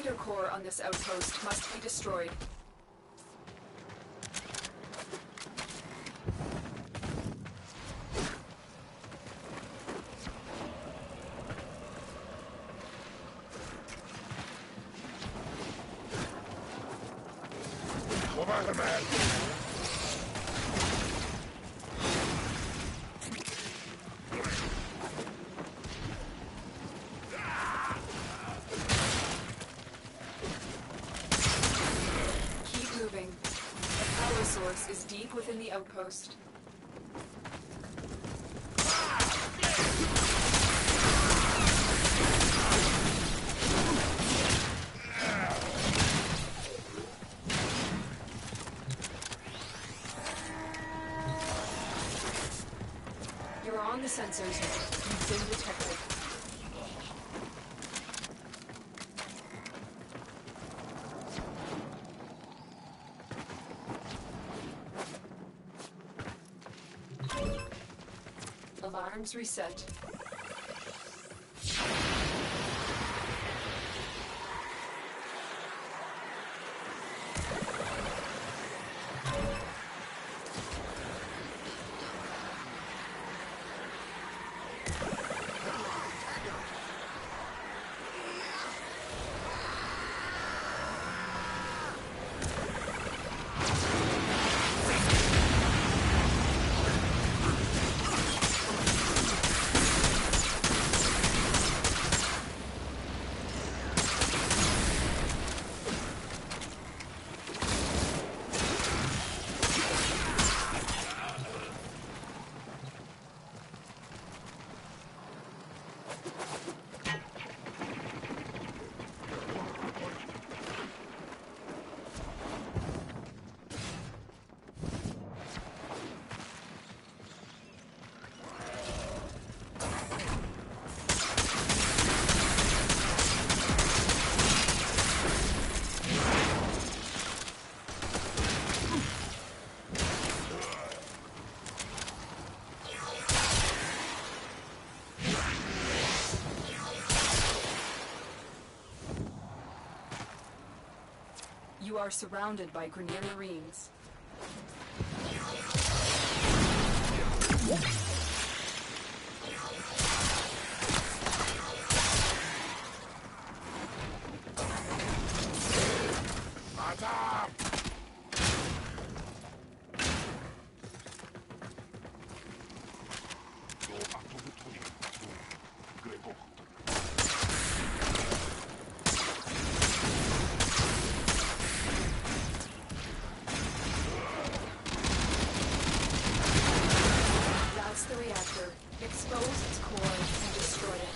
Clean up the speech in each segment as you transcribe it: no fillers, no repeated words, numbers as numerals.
data core on this outpost must be destroyed. Keep moving. The power source is deep within the outpost. You're on the sensors. You've been detected. Alarms reset. You are surrounded by Grenier Marines. That's the reactor. Expose its core and destroy it.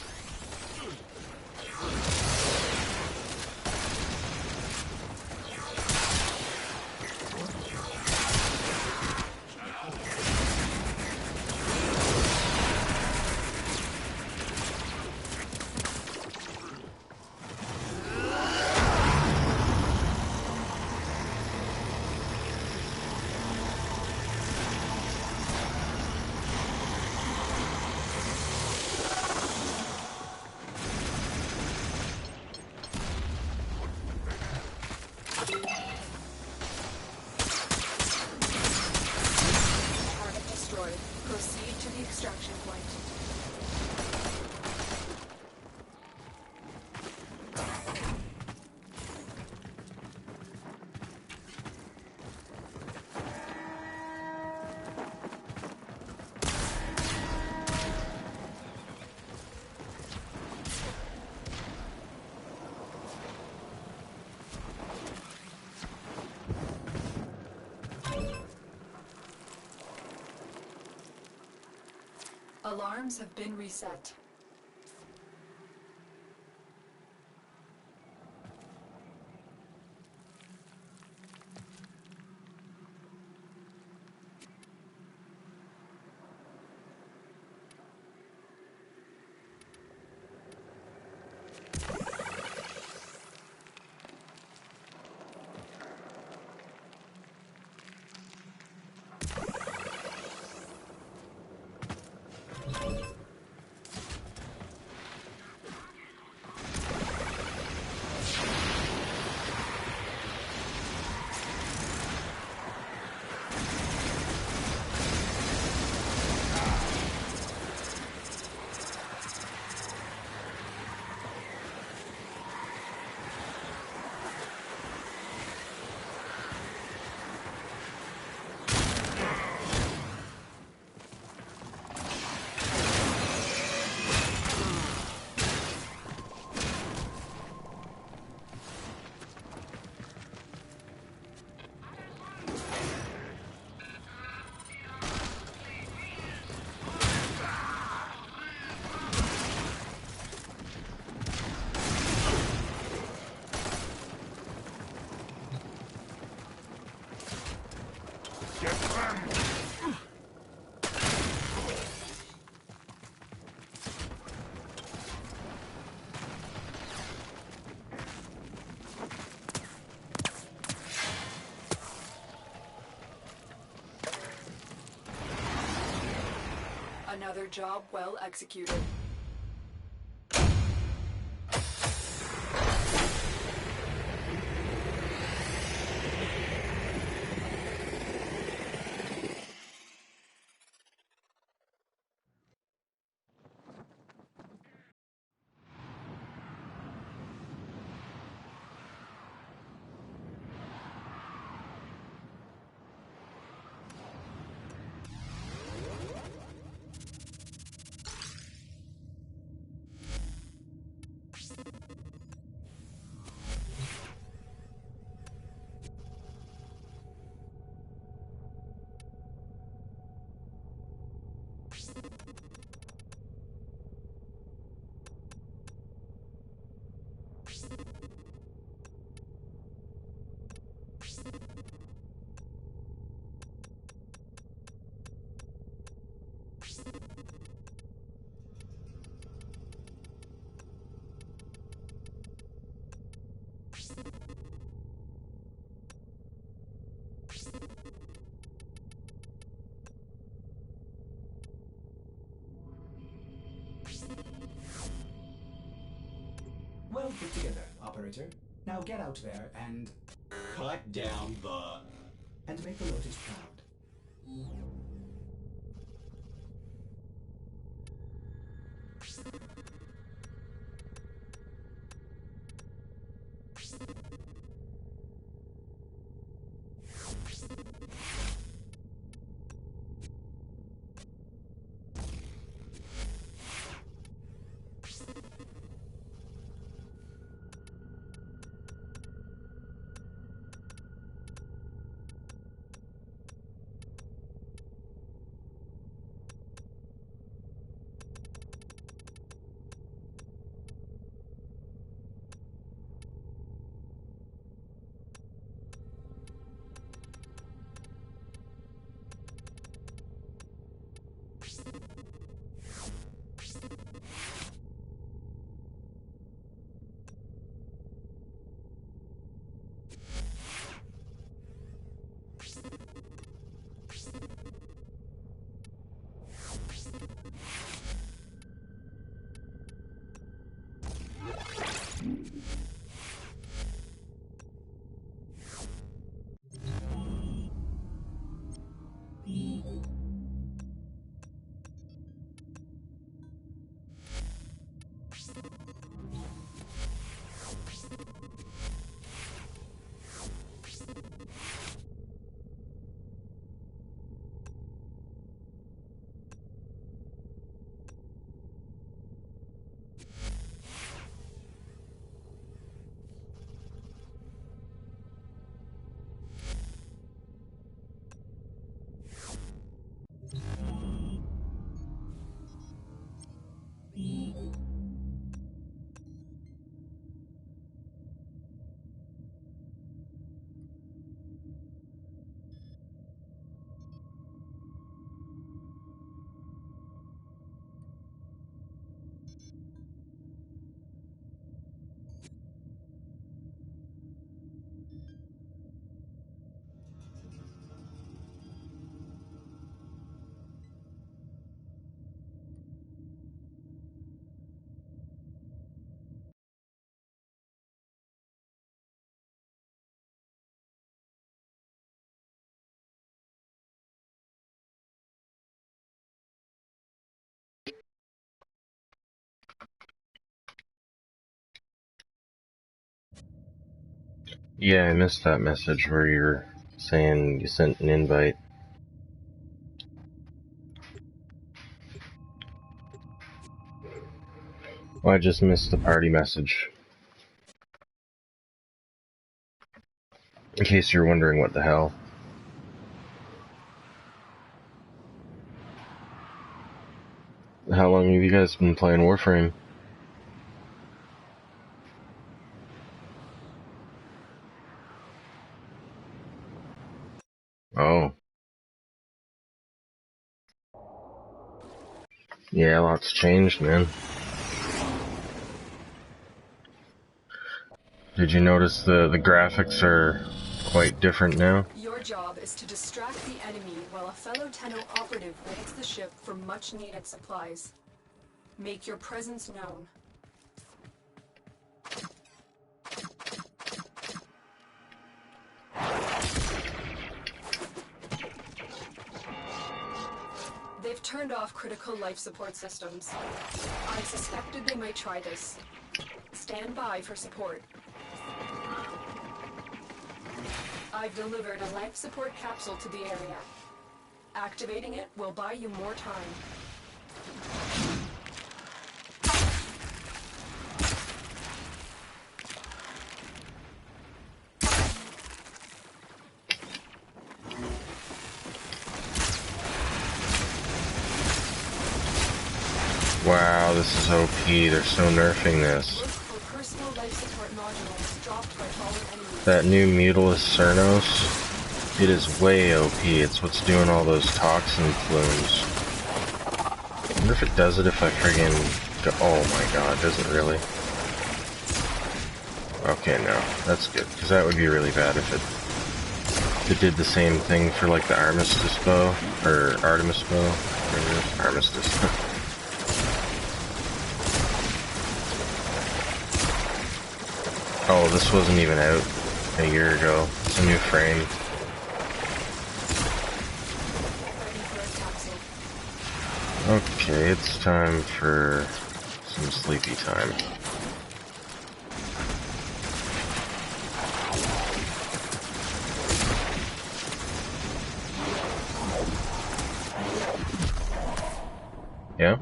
Target destroyed. Proceed to the extraction point. Alarms have been reset. Another job well executed. Well put together, operator. Now get out there and... Cut down the... and make the Lotus proud. Yeah, I missed that message where you're saying you sent an invite. Well, I just missed the party message. In case you're wondering what the hell. How long have you guys been playing Warframe? Oh. Yeah, lots changed, man. Did you notice the graphics are quite different now? Your job is to distract the enemy while a fellow Tenno operative raids the ship for much-needed supplies. Make your presence known. They've turned off critical life support systems. I suspected they might try this. Stand by for support. I've delivered a life support capsule to the area. Activating it will buy you more time. Wow, this is OP. They're so nerfing this. That new Mutilus Cernos, it is way OP. It's what's doing all those toxin plumes. I wonder if it does it if I friggin' go. Oh my god, does it really? Okay, no, that's good, because that would be really bad if it did the same thing for like the Armistice bow, or Artemis bow, whatever it is. Armistice. Oh, this wasn't even out a year ago. It's a new frame. Okay, it's time for some sleepy time. Yeah?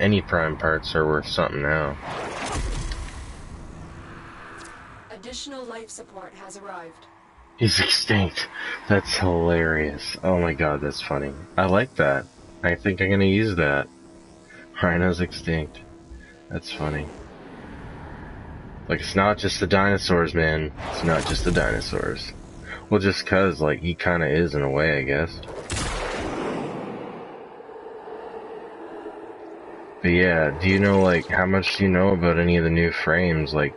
Any prime parts are worth something now. Additional life support has arrived. He's extinct. That's hilarious. Oh my god, that's funny. I like that. I think I'm gonna use that. Rhino's extinct. That's funny. Like, it's not just the dinosaurs, man. It's not just the dinosaurs. Well, just cause, like, he kinda is in a way, I guess. But yeah, do you know, like, how much do you know about any of the new frames? Like,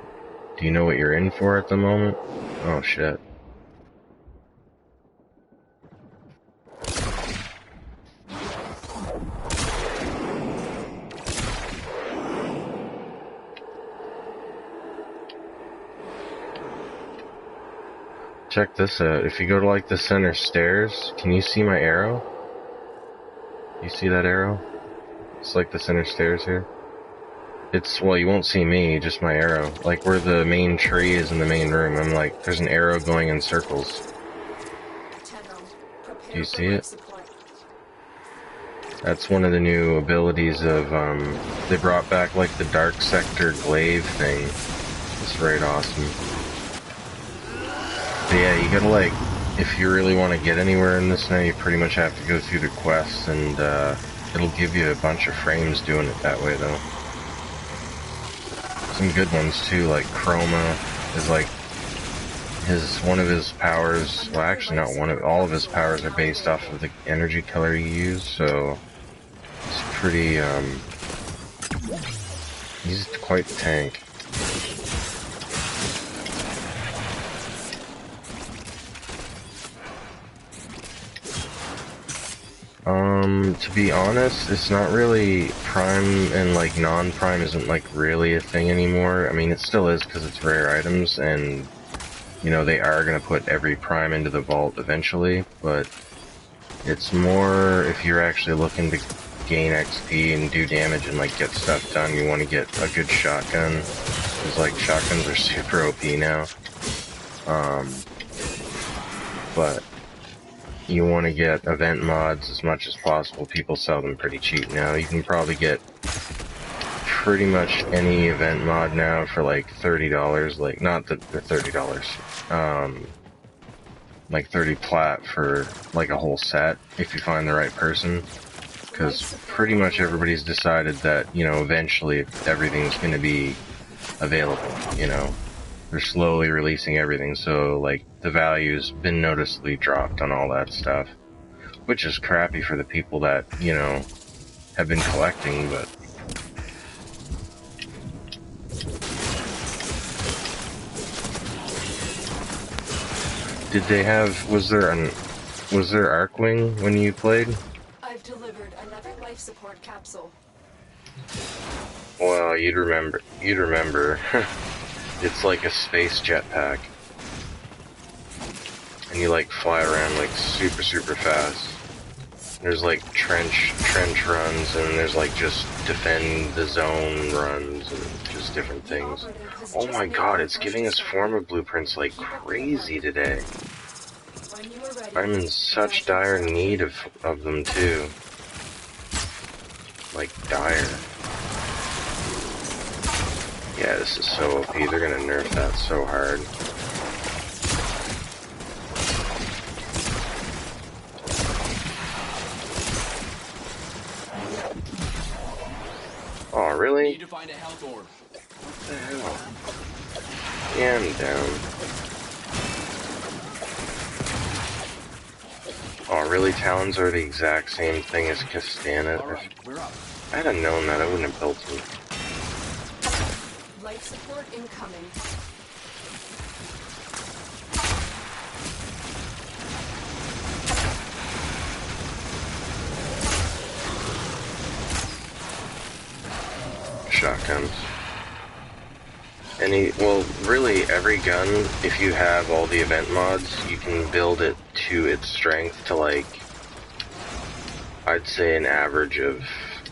do you know what you're in for at the moment? Oh shit. Check this out. If you go to, like, the center stairs, can you see my arrow? You see that arrow? It's like the center stairs here. It's, well, you won't see me, just my arrow. Like where the main tree is in the main room, I'm like, there's an arrow going in circles. Do you see it? That's one of the new abilities of, they brought back like the Dark Sector glaive thing. It's right awesome. But yeah, you gotta, like, if you really want to get anywhere in this now, you pretty much have to go through the quests, and it'll give you a bunch of frames doing it that way, though. Some good ones too, like Chroma is like one of his powers. Well, actually, not one of all of his powers are based off of the energy color you use, so it's pretty. He's quite the tank. To be honest, it's not really Prime, and like non-Prime isn't like really a thing anymore. I mean, it still is because it's rare items, and you know, they are going to put every Prime into the vault eventually, but it's more if you're actually looking to gain XP and do damage and like get stuff done, you want to get a good shotgun, because like shotguns are super OP now. But you want to get event mods as much as possible. People sell them pretty cheap now. You can probably get pretty much any event mod now for like $30, like, not the $30, like 30 plat for like a whole set, if you find the right person. Because pretty much everybody's decided that, you know, eventually everything's going to be available, you know. They're slowly releasing everything, so like the value's been noticeably dropped on all that stuff, which is crappy for the people that, you know, have been collecting. But did they have, was there Arcwing when you played? I've delivered another life support capsule. Well, you'd remember. It's like a space jetpack. And you like fly around like super, super fast. There's like trench runs, and there's like just defend the zone runs, and just different things. Oh my god, it's giving us forma blueprints like crazy today. I'm in such dire need of them too. Like dire. Yeah, this is so OP. They're gonna nerf that so hard. Oh, really? Need to find a health orb. What the hell? Yeah, I'm down. Oh, really? Talons are the exact same thing as Castana? Alright, we're up. If I had known that, I wouldn't have built them. Life support incoming. Shotguns. Well, really, every gun, if you have all the event mods, you can build it to its strength to, like, I'd say an average of,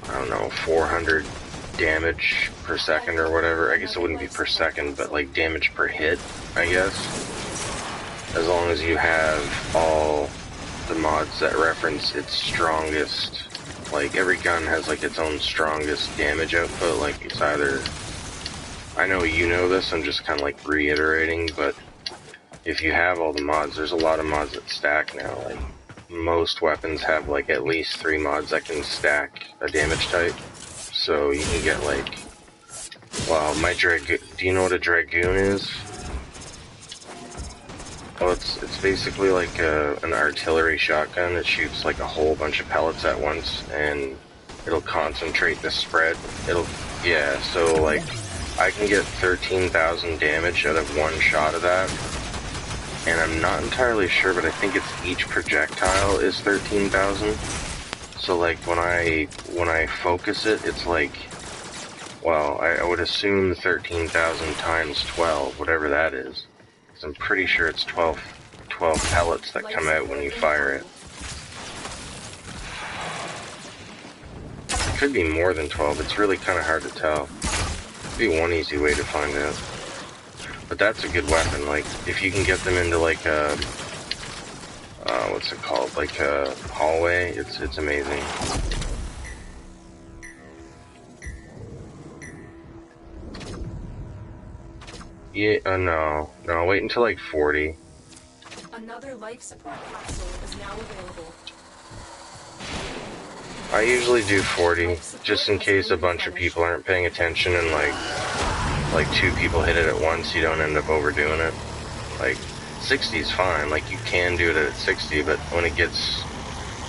I don't know, 400 damage per second or whatever. I guess it wouldn't be per second, but, like, damage per hit, I guess. As long as you have all the mods that reference its strongest. Like, every gun has, like, its own strongest damage output. Like, it's either... I know you know this, I'm just kind of, like, reiterating, but if you have all the mods, there's a lot of mods that stack now. Like, most weapons have, like, at least 3 mods that can stack a damage type. So you can get, like... Well, my Dragoon... Do you know what a Dragoon is? Well, it's basically like an artillery shotgun that shoots like a whole bunch of pellets at once, and it'll concentrate the spread. Yeah, so like, I can get 13,000 damage out of one shot of that, and I'm not entirely sure, but I think it's each projectile is 13,000. So like, when I focus it, it's like, well, I would assume 13,000 times 12, whatever that is. I'm pretty sure it's 12 pellets that come out when you fire it. It could be more than 12, it's really kind of hard to tell. Could be one easy way to find out. But that's a good weapon, like, if you can get them into like a, what's it called, like a hallway, it's amazing. Yeah, no, wait until like 40. Another life support capsule is now available. I usually do 40, just in case a bunch of people aren't paying attention and like 2 people hit it at once, you don't end up overdoing it. Like, 60 is fine, like you can do it at 60, but when it gets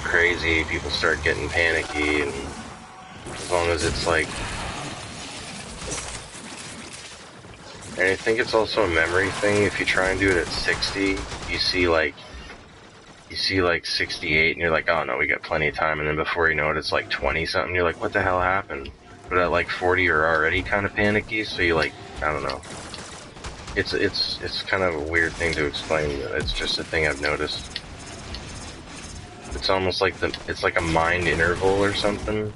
crazy, people start getting panicky, and as long as it's like... And I think it's also a memory thing. If you try and do it at 60, you see like 68, and you're like, oh no, we got plenty of time. And then before you know it, it's like 20 something. You're like, what the hell happened? But at like 40, you're already kind of panicky. So you like, I don't know. It's kind of a weird thing to explain. But it's just a thing I've noticed. It's almost like it's like a mind interval or something.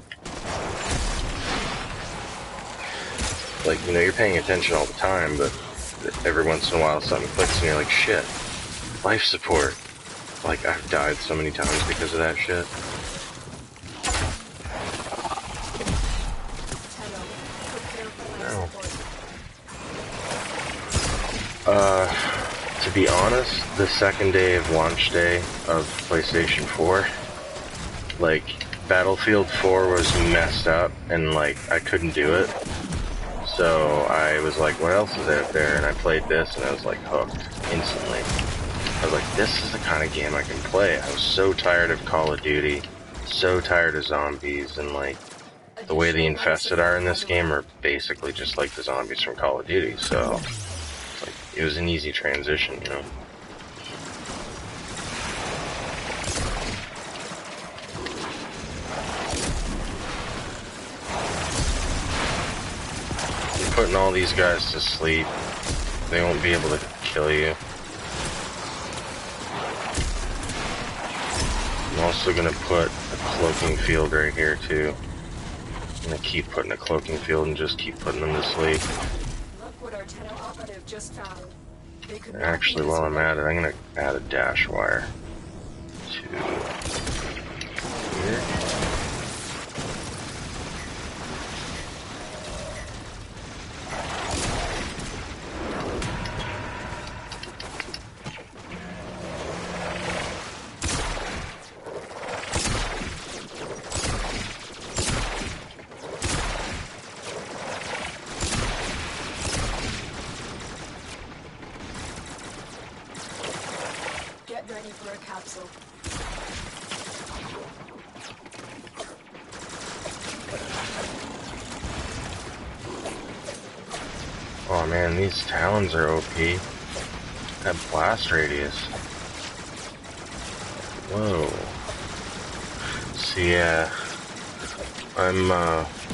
Like, you know, you're paying attention all the time, but every once in a while something clicks and you're like, shit, life support. Like, I've died so many times because of that shit. To be honest, the second day of launch day of PlayStation 4, like, Battlefield 4 was messed up and, like, I couldn't do it. So I was like, what else is out there? And I played this, and I was like hooked instantly. I was like, this is the kind of game I can play. I was so tired of Call of Duty, so tired of zombies, and like, the way the infested are in this game are basically just like the zombies from Call of Duty, so like, it was an easy transition, you know. putting all these guys to sleep. They won't be able to kill you. I'm also gonna put a cloaking field right here too. I'm gonna keep putting a cloaking field and just keep putting them to sleep. Look what our Tenno operative just found. They could not Actually, do this while I'm without- at it, I'm gonna add a dash wire to here. Get ready for a capsule. Oh man, these talons are OP. That blast radius. Whoa. So yeah, I'm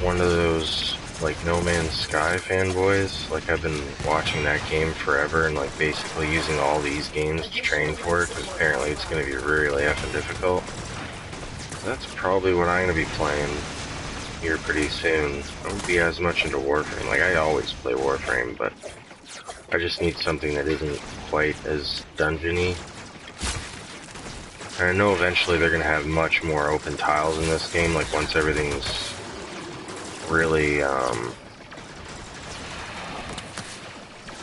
one of those like No Man's Sky fanboys. Like I've been watching that game forever and like basically using all these games to train for it because apparently it's going to be really effing difficult. So that's probably what I'm going to be playing here pretty soon. I won't be as much into Warframe. Like I always play Warframe, but I just need something that isn't quite as dungeony. And I know eventually they're going to have much more open tiles in this game, like once everything's really,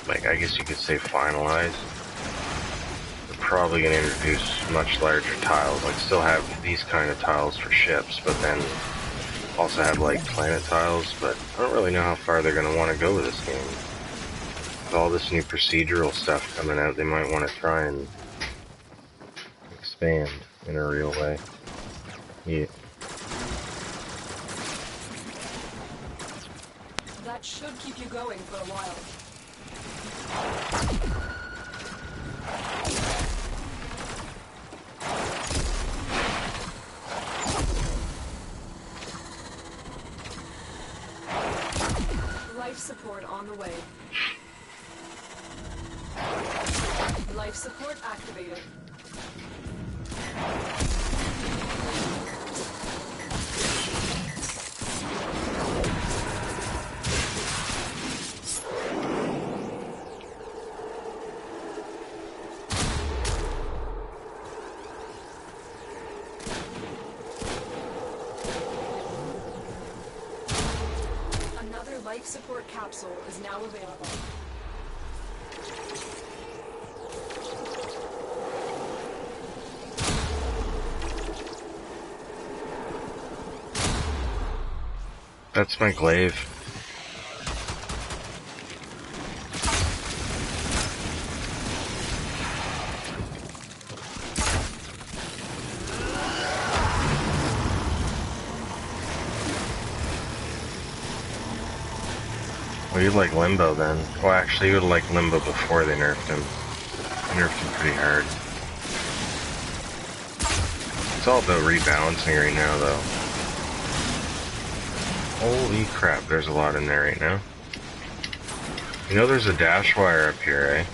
like I guess you could say finalized. They're probably going to introduce much larger tiles, like still have these kind of tiles for ships, but then also have like planet tiles, but I don't really know how far they're going to want to go with this game. With all this new procedural stuff coming out, they might want to try and expand in a real way. Yeah. That should keep you going for a while. Life support on the way. Life support activated. Another life support capsule is now available. That's my glaive. Well, you'd like Limbo then. Well, actually, you would like Limbo before they nerfed him. They nerfed him pretty hard. It's all about rebalancing right now, though. Holy crap, there's a lot in there right now. You know there's a dash wire up here, eh?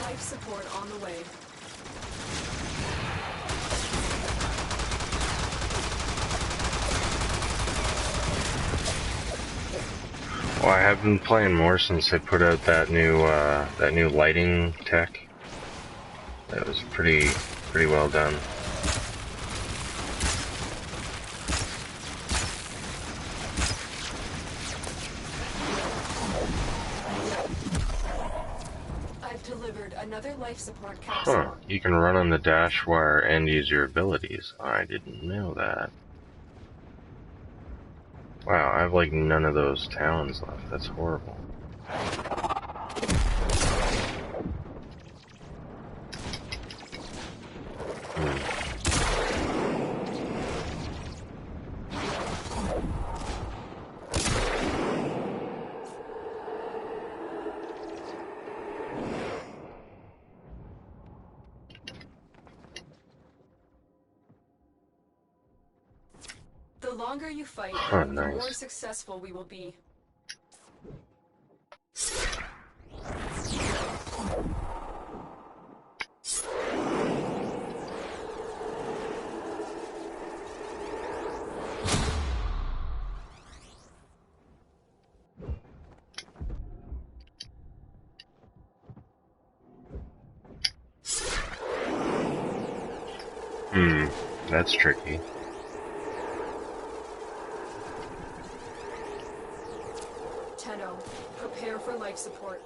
Life support on the way. Well, I have been playing more since they put out that new lighting tech. That was pretty well done. I've delivered another life support capsule. Huh, you can run on the dash wire and use your abilities. I didn't know that. Wow, I have like none of those talons left. That's horrible. longer you fight, Oh, the more nice. successful we will be. That's tricky. Tenno, prepare for life support.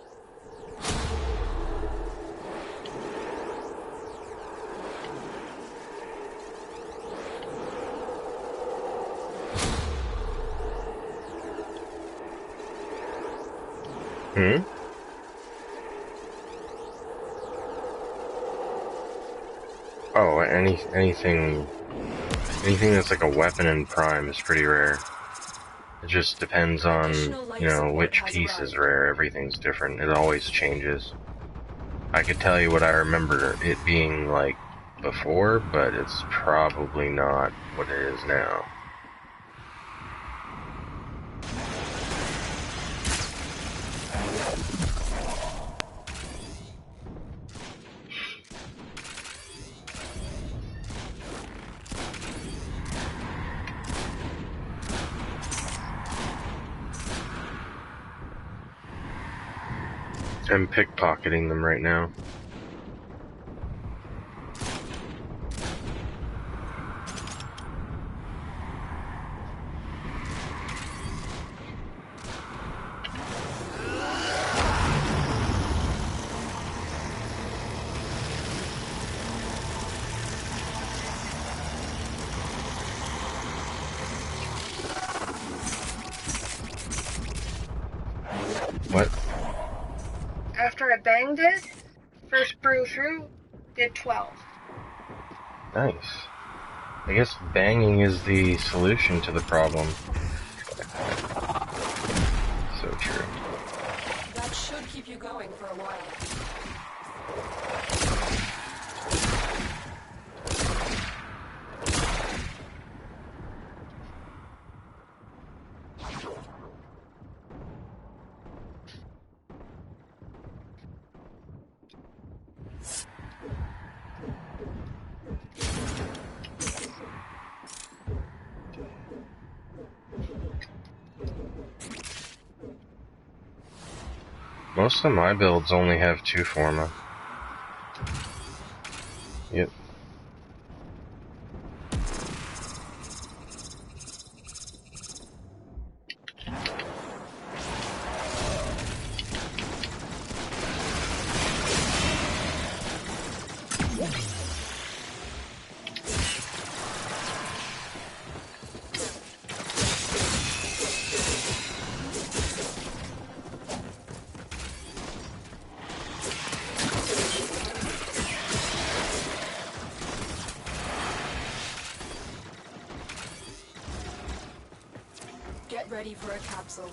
Oh, anything that's like a weapon in Prime is pretty rare. It just depends on, Additional life you know, support which has piece is arrived. rare. Everything's different. It always changes. I could tell you what I remember it being like before, but it's probably not what it is now. I'm pickpocketing them right now. What? After I banged it, first brew through, did 12. Nice. I guess banging is the solution to the problem. So true. That should keep you going for a while. Most of my builds only have 2 forma. Yep. Get ready for a capsule.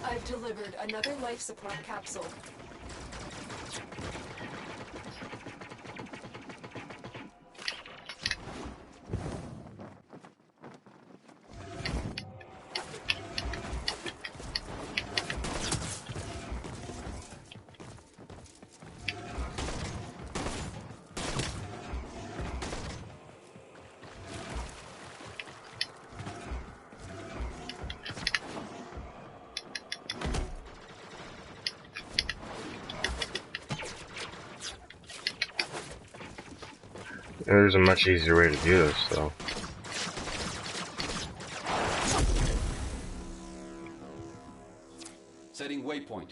I've delivered another life support capsule. There's a much easier way to do this, though. Setting waypoint.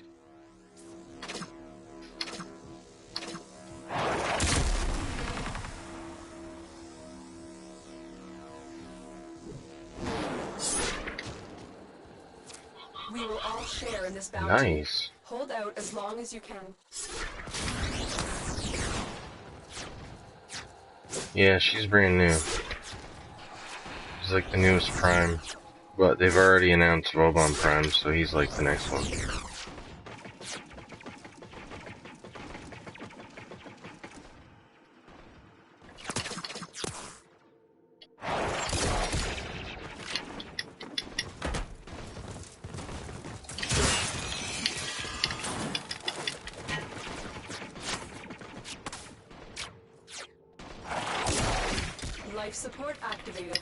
all share in this bounty. Nice. Hold out as long as you can. Yeah, she's brand new. She's like the newest Prime. But they've already announced Vauban Prime, so he's like the next one. Life support activated.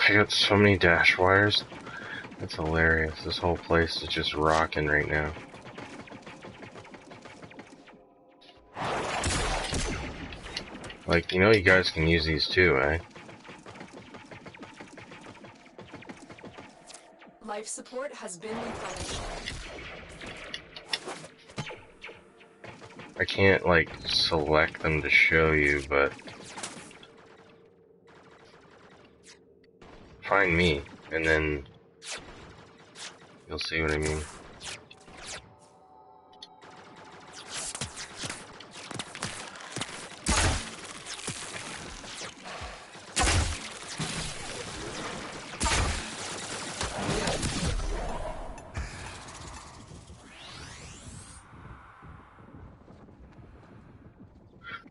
I got so many dash wires. That's hilarious. This whole place is just rocking right now. Like, you know, you guys can use these too, eh? Life support has been replenished. I can't, like, select them to show you, but... Find me, and then... You'll see what I mean.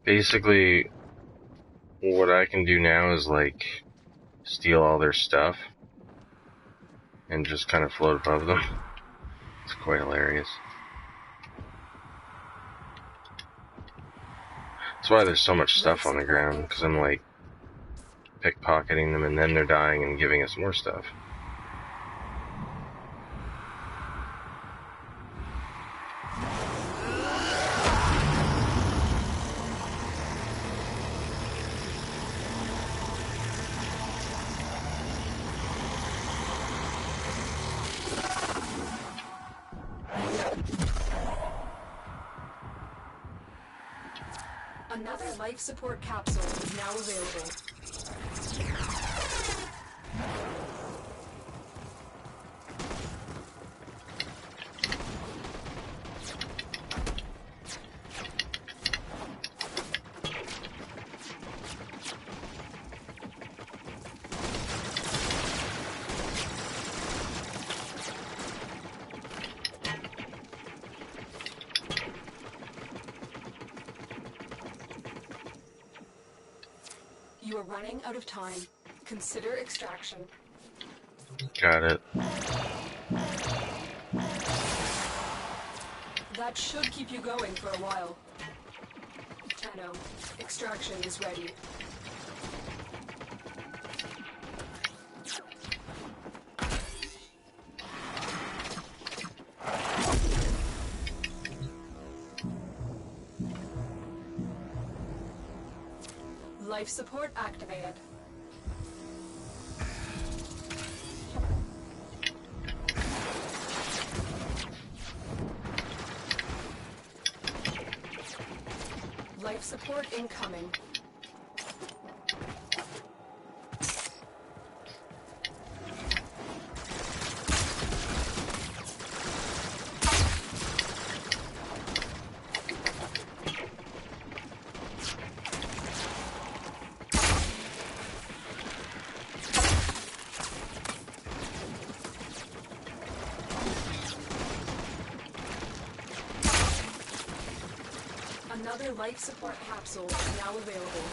Basically, what I can do now is, like, steal all their stuff and just kind of float above them. It's quite hilarious. That's why there's so much stuff on the ground, because I'm, like, pickpocketing them and then they're dying and giving us more stuff. Another life support capsule is now available. You are running out of time. Consider extraction. Got it. That should keep you going for a while. Tenno, extraction is ready. Life support activated. Life support incoming. Another life support capsule is now available.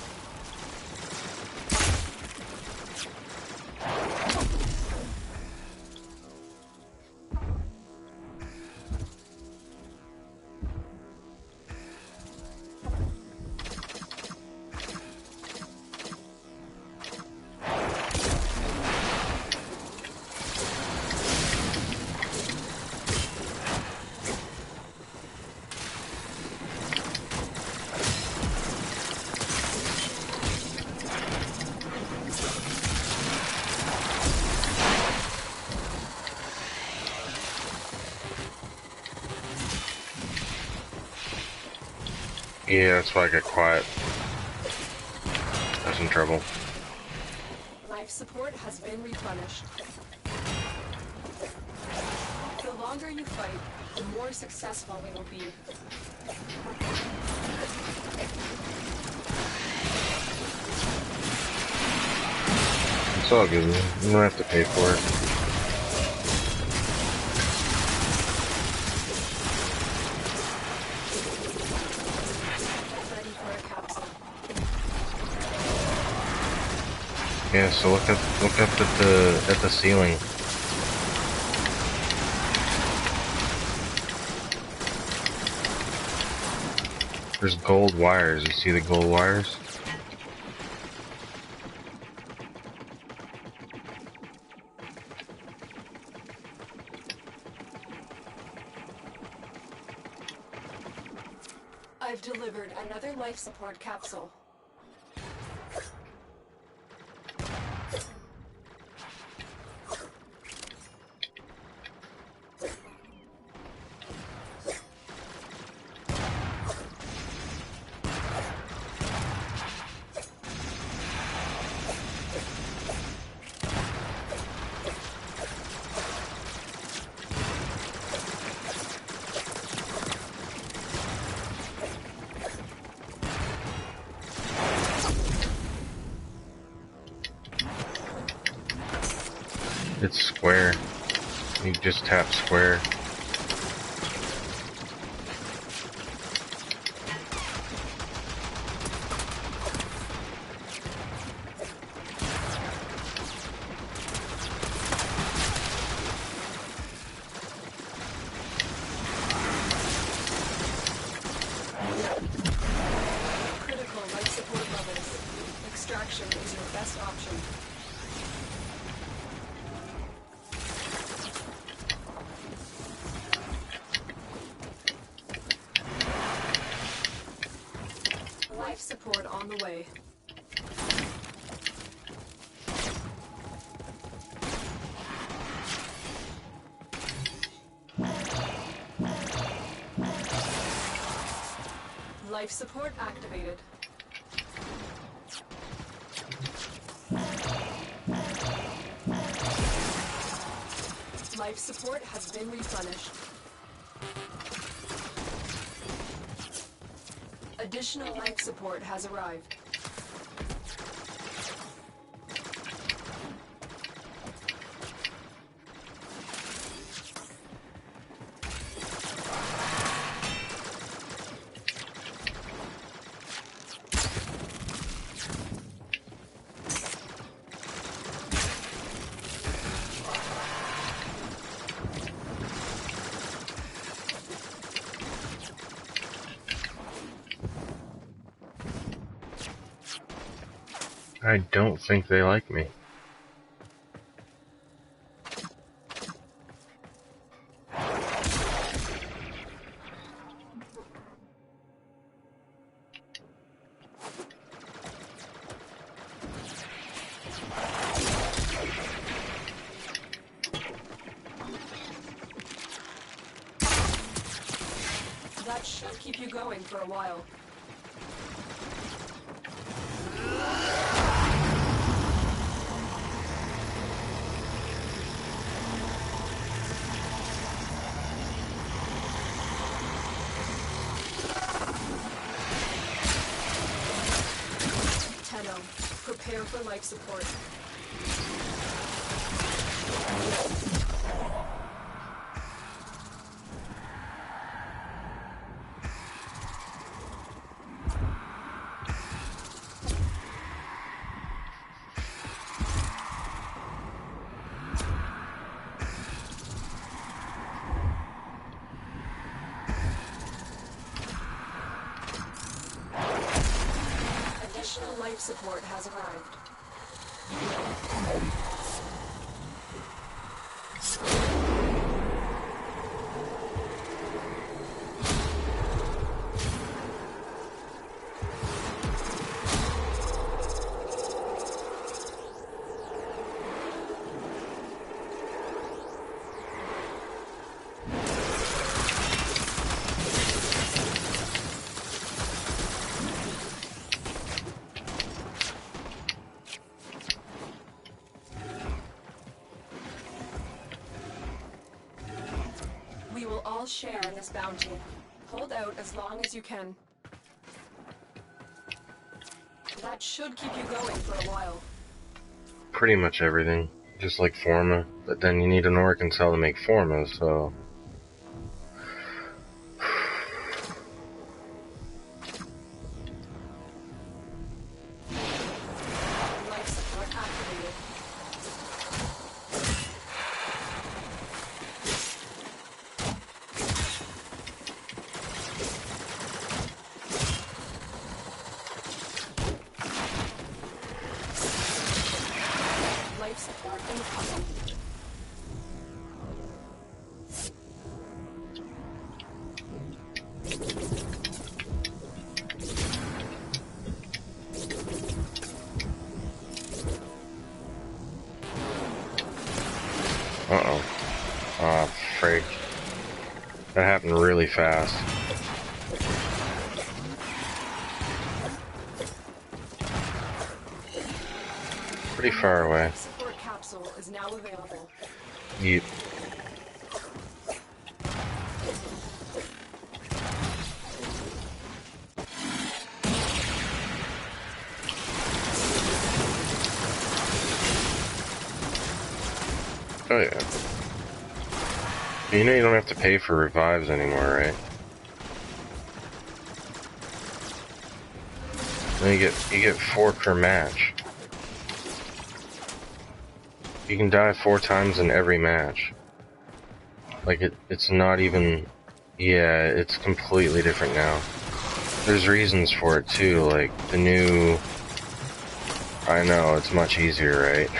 Yeah, that's why I got quiet. I was in trouble. Life support has been replenished. The longer you fight, the more successful we will be. It's all good, man. You don't have to pay for it. Ready for a capsule. Yeah, so look up at the ceiling. There's gold wires. You see the gold wires? I've delivered another life support capsule. It's square. You just tap square. Critical life support levels. Extraction is your best option. Life support on the way. Life support activated. Life support has been replenished. Additional life support has arrived. I don't think they like me. That should keep you going for a while. Prepare for life support. Additional life support has arrived. all share in this bounty. Hold out as long as you can. That should keep you going for a while. Pretty much everything. Just like Forma. But then you need an Orc and cell to make Forma, so... Life support activated. Life support incoming. Uh-oh. Aw, frig. That happened really fast. Pretty far away. Life support capsule is now available. Yep. Oh yeah. You know you don't have to pay for revives anymore, right? Then you get 4 per match. You can die 4 times in every match. Like it's not even, yeah, it's completely different now. There's reasons for it too, like the new, I know, it's much easier, right?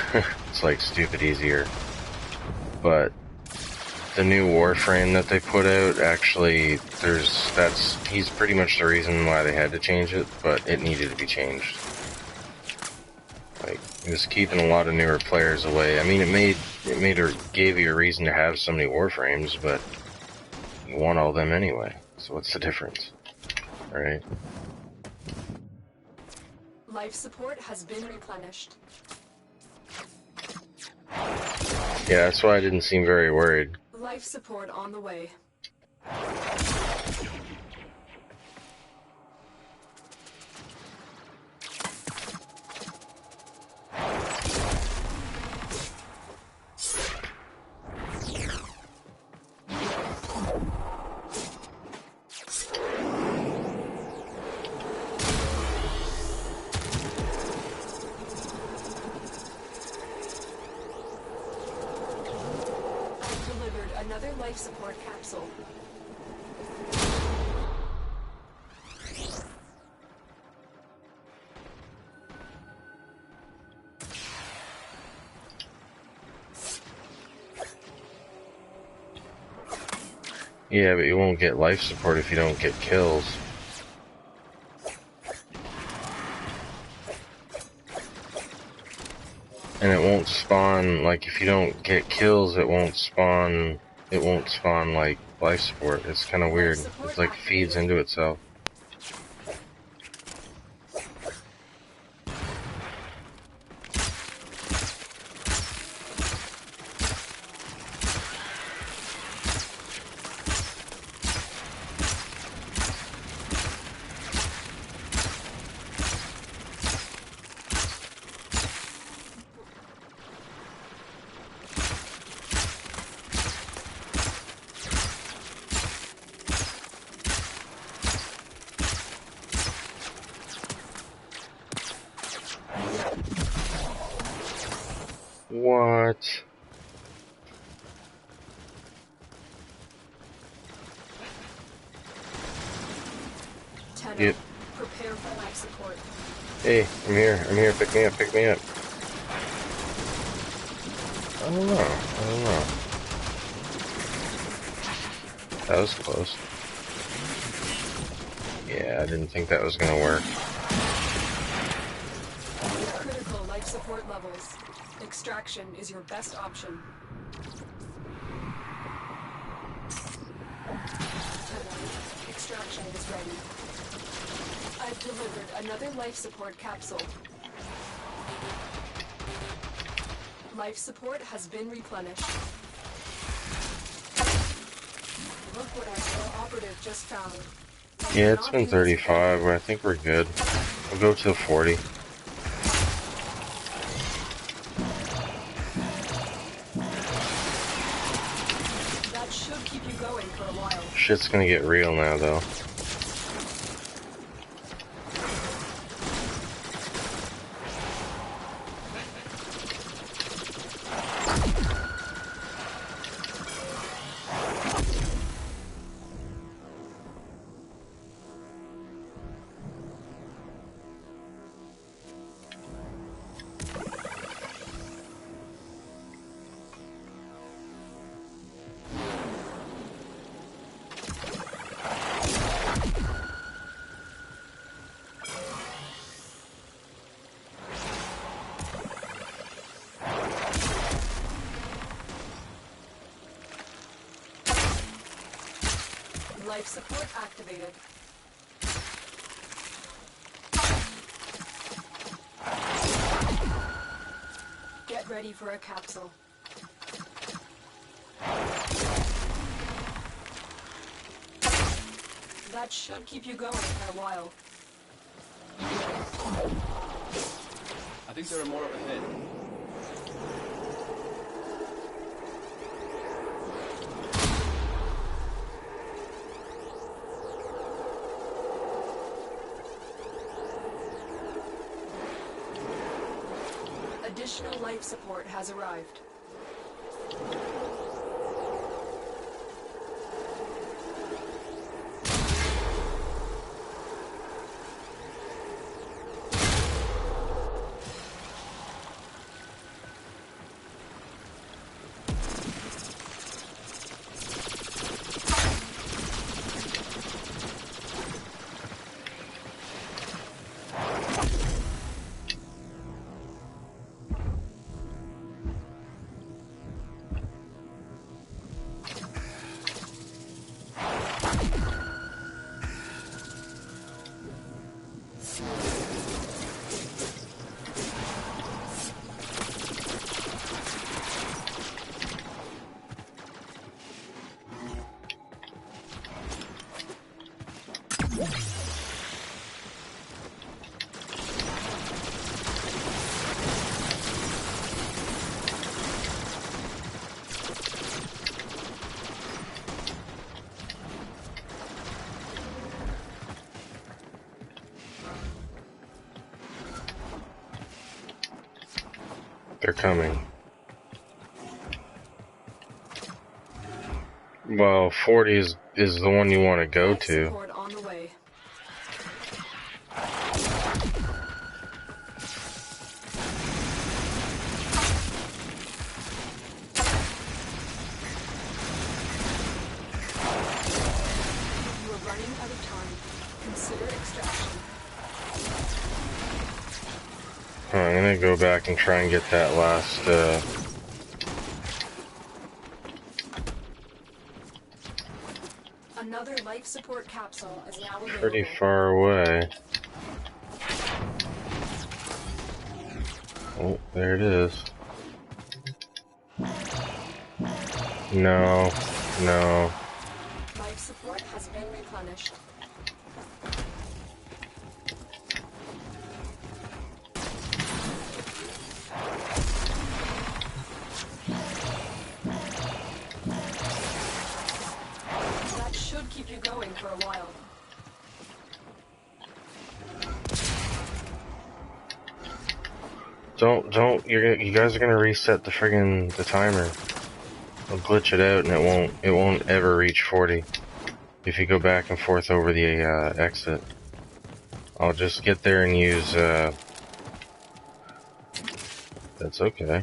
It's like stupid easier. But the new Warframe that they put out, actually, he's pretty much the reason why they had to change it, but it needed to be changed. Like, it was keeping a lot of newer players away. I mean, gave you a reason to have so many Warframes, but you want all them anyway. So what's the difference, right? Life support has been replenished. Yeah, that's why I didn't seem very worried. Life support on the way. Another life support capsule. Yeah, but you won't get life support if you don't get kills. And it won't spawn, like, if you don't get kills, it won't spawn, like, life support. It's kind of weird. It's like feeds into itself. What? Yep. Prepare for life support. Hey, I'm here, pick me up. I don't know. That was close. Yeah, I didn't think that was gonna work. Critical life support levels. Extraction is your best option. Extraction is ready. I've delivered another life support capsule. Life support has been replenished. Look support operative just found. Yeah, it's been 35, but I think we're good. We'll go till 40. That should keep you going for a while. Shit's gonna get real now, though. Life support activated. Get ready for a capsule. That should keep you going for a while. I think there are more up ahead. Additional life support has arrived. They're coming. Well, 40 is the one you want to go to. Support on the way. You are running out of time. Consider extraction. I'm gonna go back and try and get that last, Another life support capsule is now available. pretty far away. Oh, there it is. No, no. Life support has been replenished. That should keep you going for a while. Don't, you guys are gonna reset the timer. I'll glitch it out and it won't ever reach 40 if you go back and forth over the, exit. I'll just get there and use, that's okay.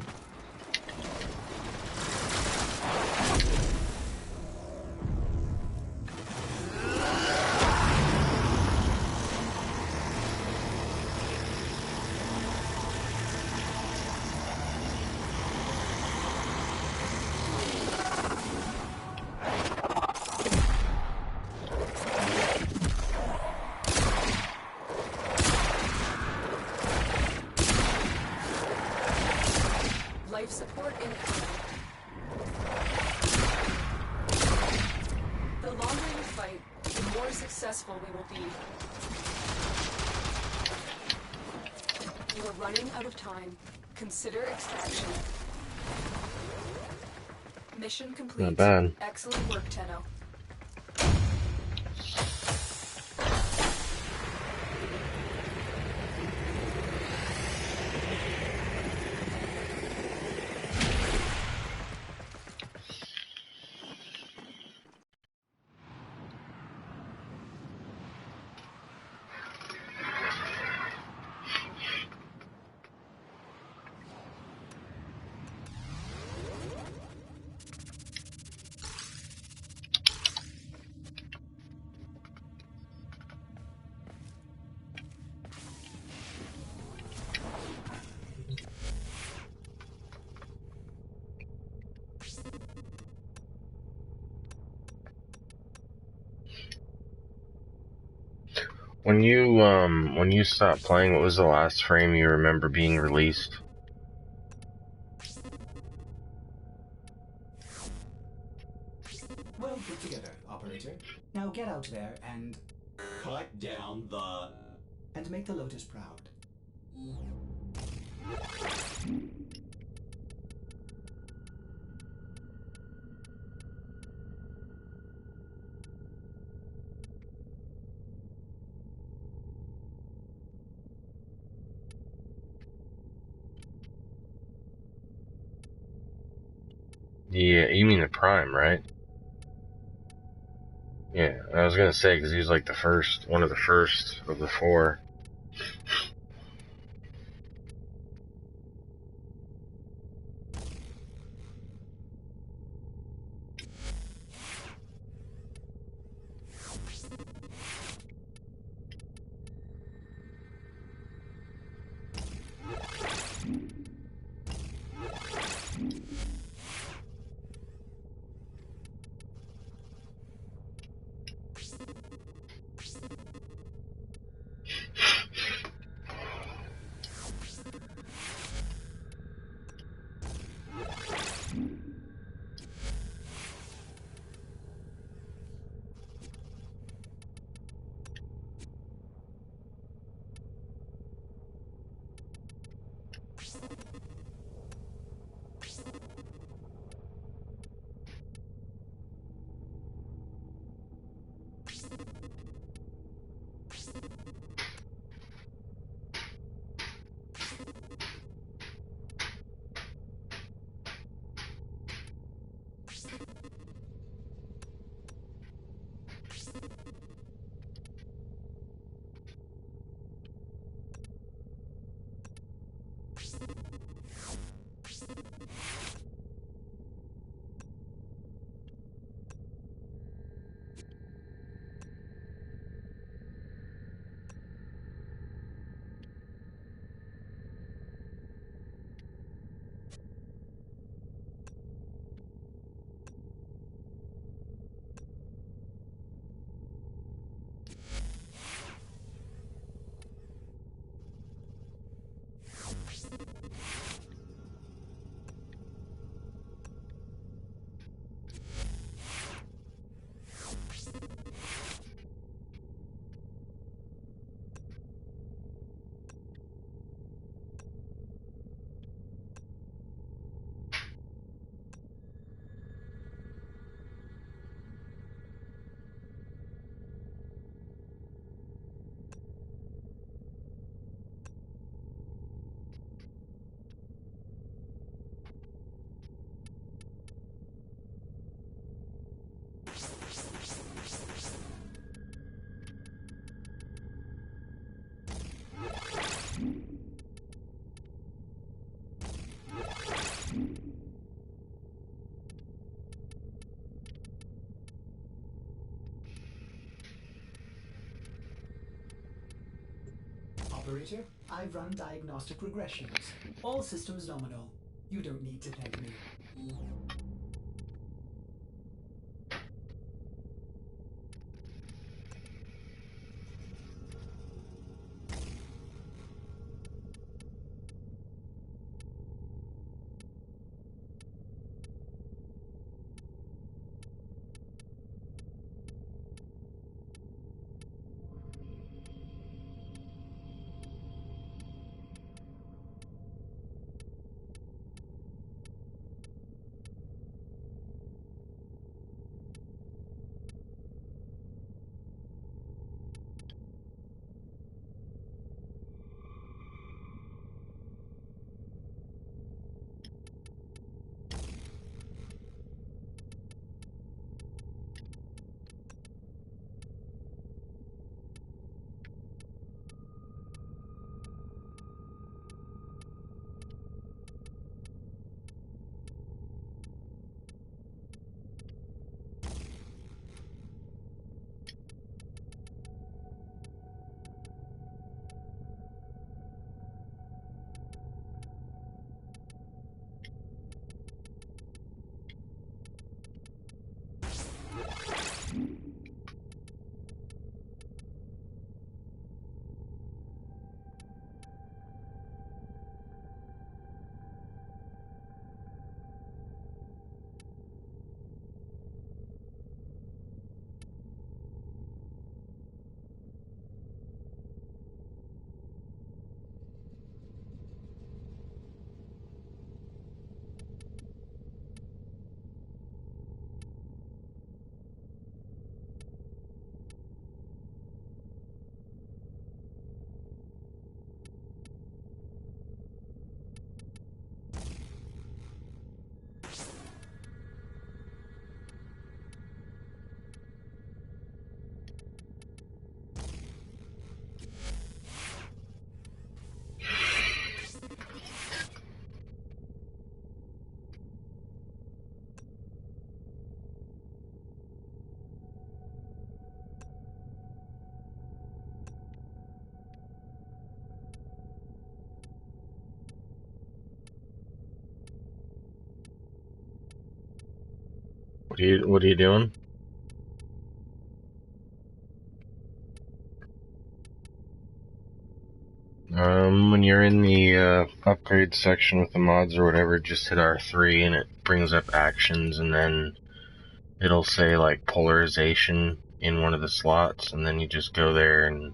Life support incoming. The more successful we will be. You are running out of time. Consider extraction. Mission complete. Not bad. Excellent work, Tenno. When you stopped playing, what was the last frame you remember being released? Well put together, operator. Now get out there and Cut down the... make the Lotus proud. Yeah, you mean the Prime, right? Yeah, I was gonna say, because he was like the first, one of the first of the four. Operator, I've run diagnostic regressions. All systems nominal. You don't need to thank me. What are you doing? When you're in the upgrade section with the mods or whatever, just hit R3 and it brings up actions, and then it'll say like polarization in one of the slots, and then you just go there, and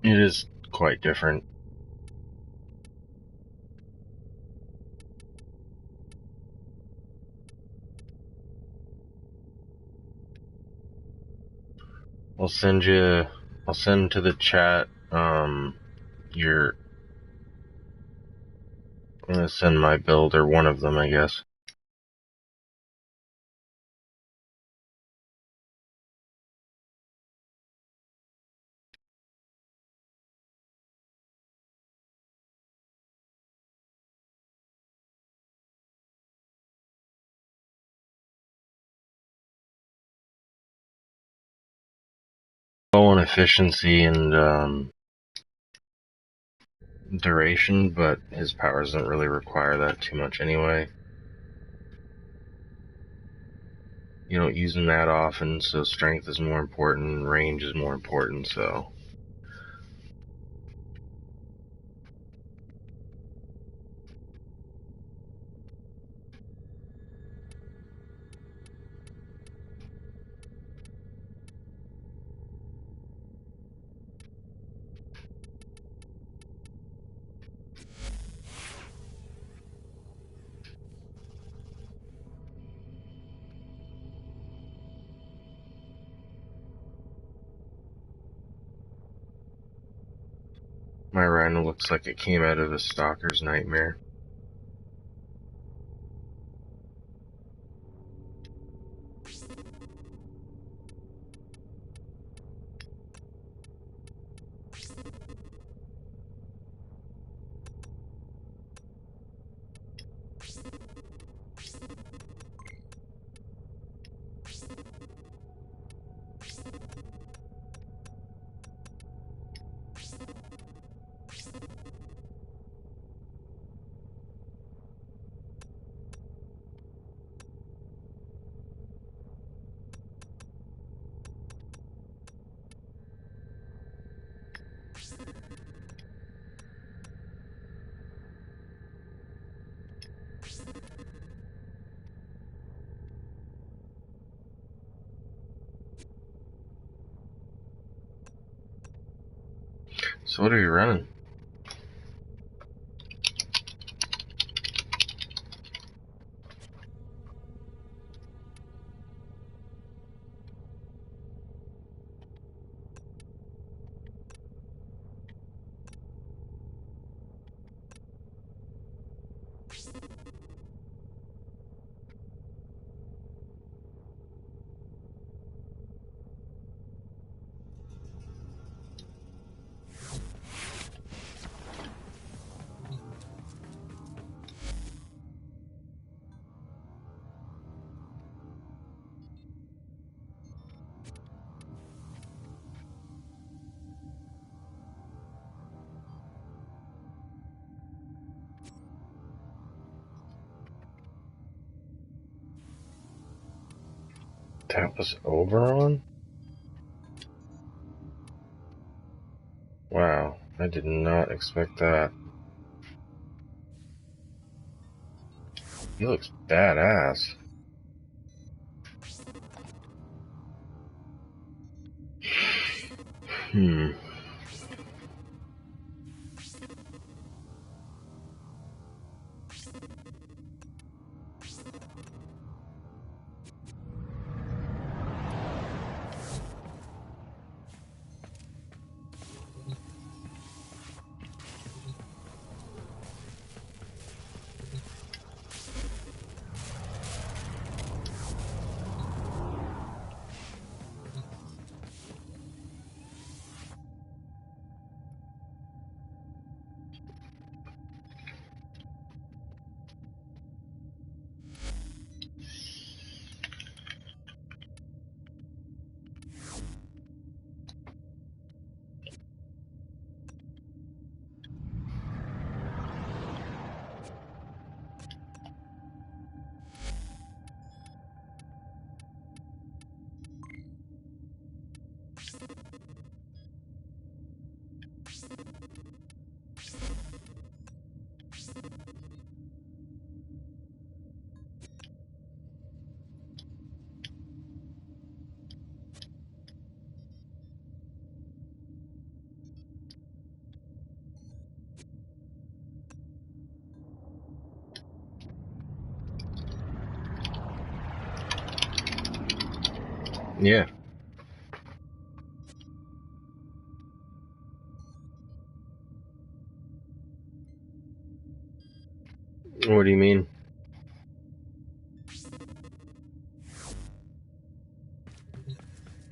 it is quite different. I'll send to the chat, I'm gonna send my build, or one of them, I guess. Low on efficiency and, duration, but his powers don't really require that too much anyway. You don't use them that often, so strength is more important, range is more important, so... My rhino looks like it came out of a stalker's nightmare. So what are you running? That was Oberon? Wow, I did not expect that. He looks badass. Hmm. Yeah. What do you mean?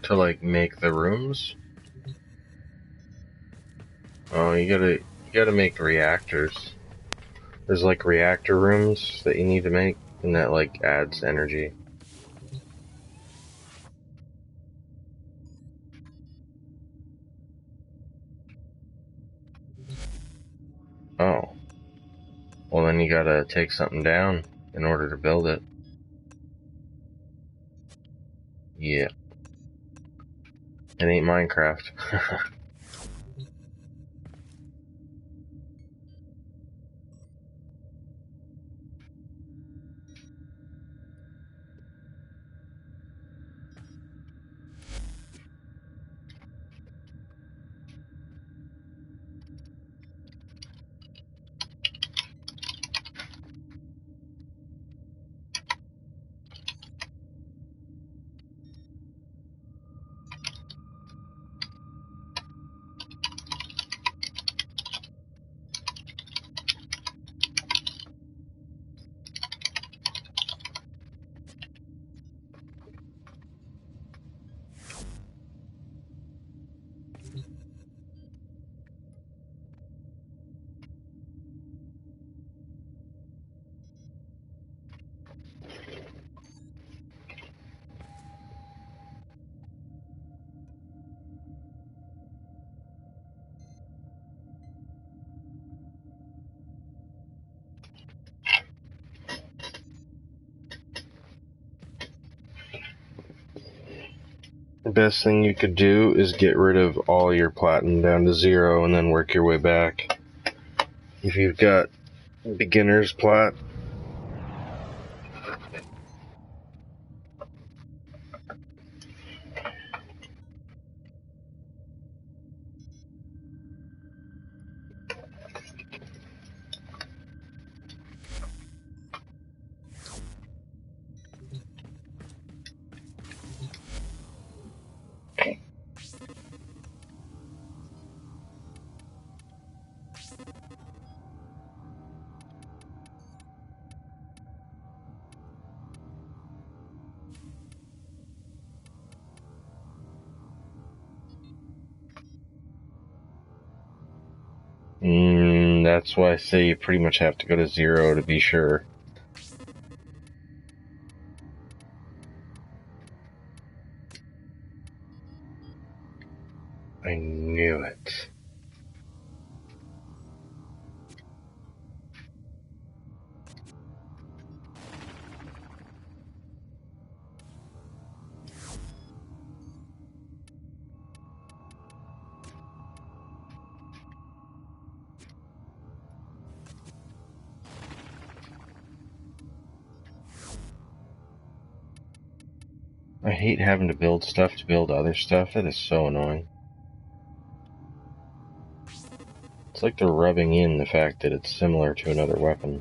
To like make the rooms? Oh, you gotta make reactors. There's like reactor rooms that you need to make, and that like adds energy. Oh. Well, then you gotta take something down in order to build it. Yeah. It ain't Minecraft. The best thing you could do is get rid of all your platinum down to 0 and then work your way back. If you've got beginner's plat, that's why I say you pretty much have to go to 0 to be sure. I knew it. I hate having to build stuff to build other stuff. That is so annoying. It's like they're rubbing in the fact that it's similar to another weapon.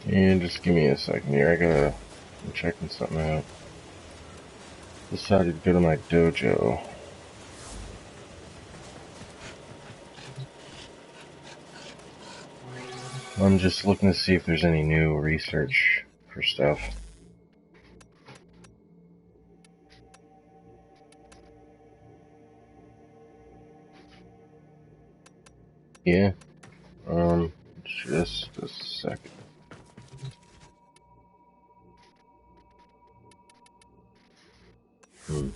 And just give me a second here. I'm checking something out. Decided to go to my dojo. I'm just looking to see if there's any new research for stuff. Yeah. Just a second. Hmm.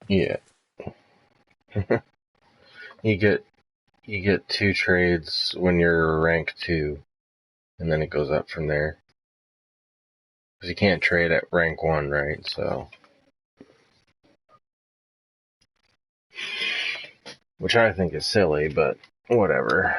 Yeah. You get 2 trades when you're rank 2, and then it goes up from there. Because you can't trade at rank 1, right? So, which I think is silly, but whatever.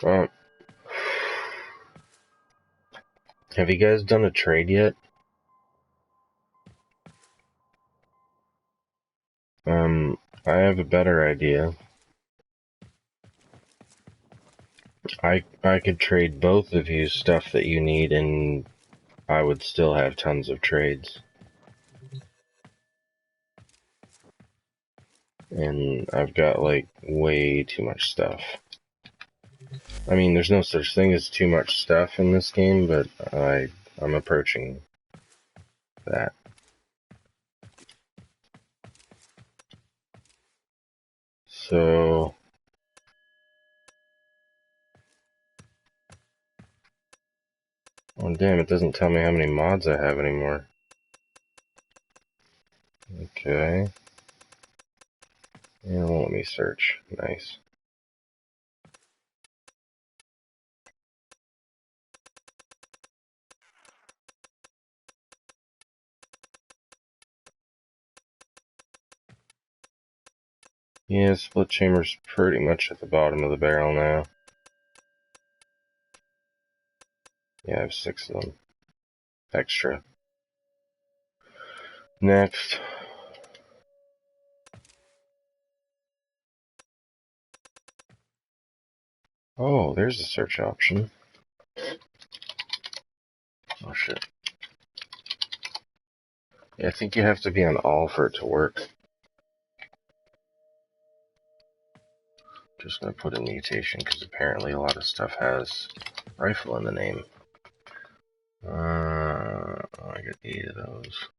Well, have you guys done a trade yet? I have a better idea. I could trade both of you stuff that you need, and I would still have tons of trades. And I've got, like, way too much stuff. I mean, there's no such thing as too much stuff in this game, but I'm approaching that. So... oh, damn, it doesn't tell me how many mods I have anymore. Okay. And it won't let me search. Nice. Yeah, split chamber's pretty much at the bottom of the barrel now. Yeah, I have 6 of them. Extra. Next. Oh, there's a search option. Oh shit. Yeah, I think you have to be on all for it to work. Just gonna put in mutation because apparently a lot of stuff has rifle in the name. I got 8 of those.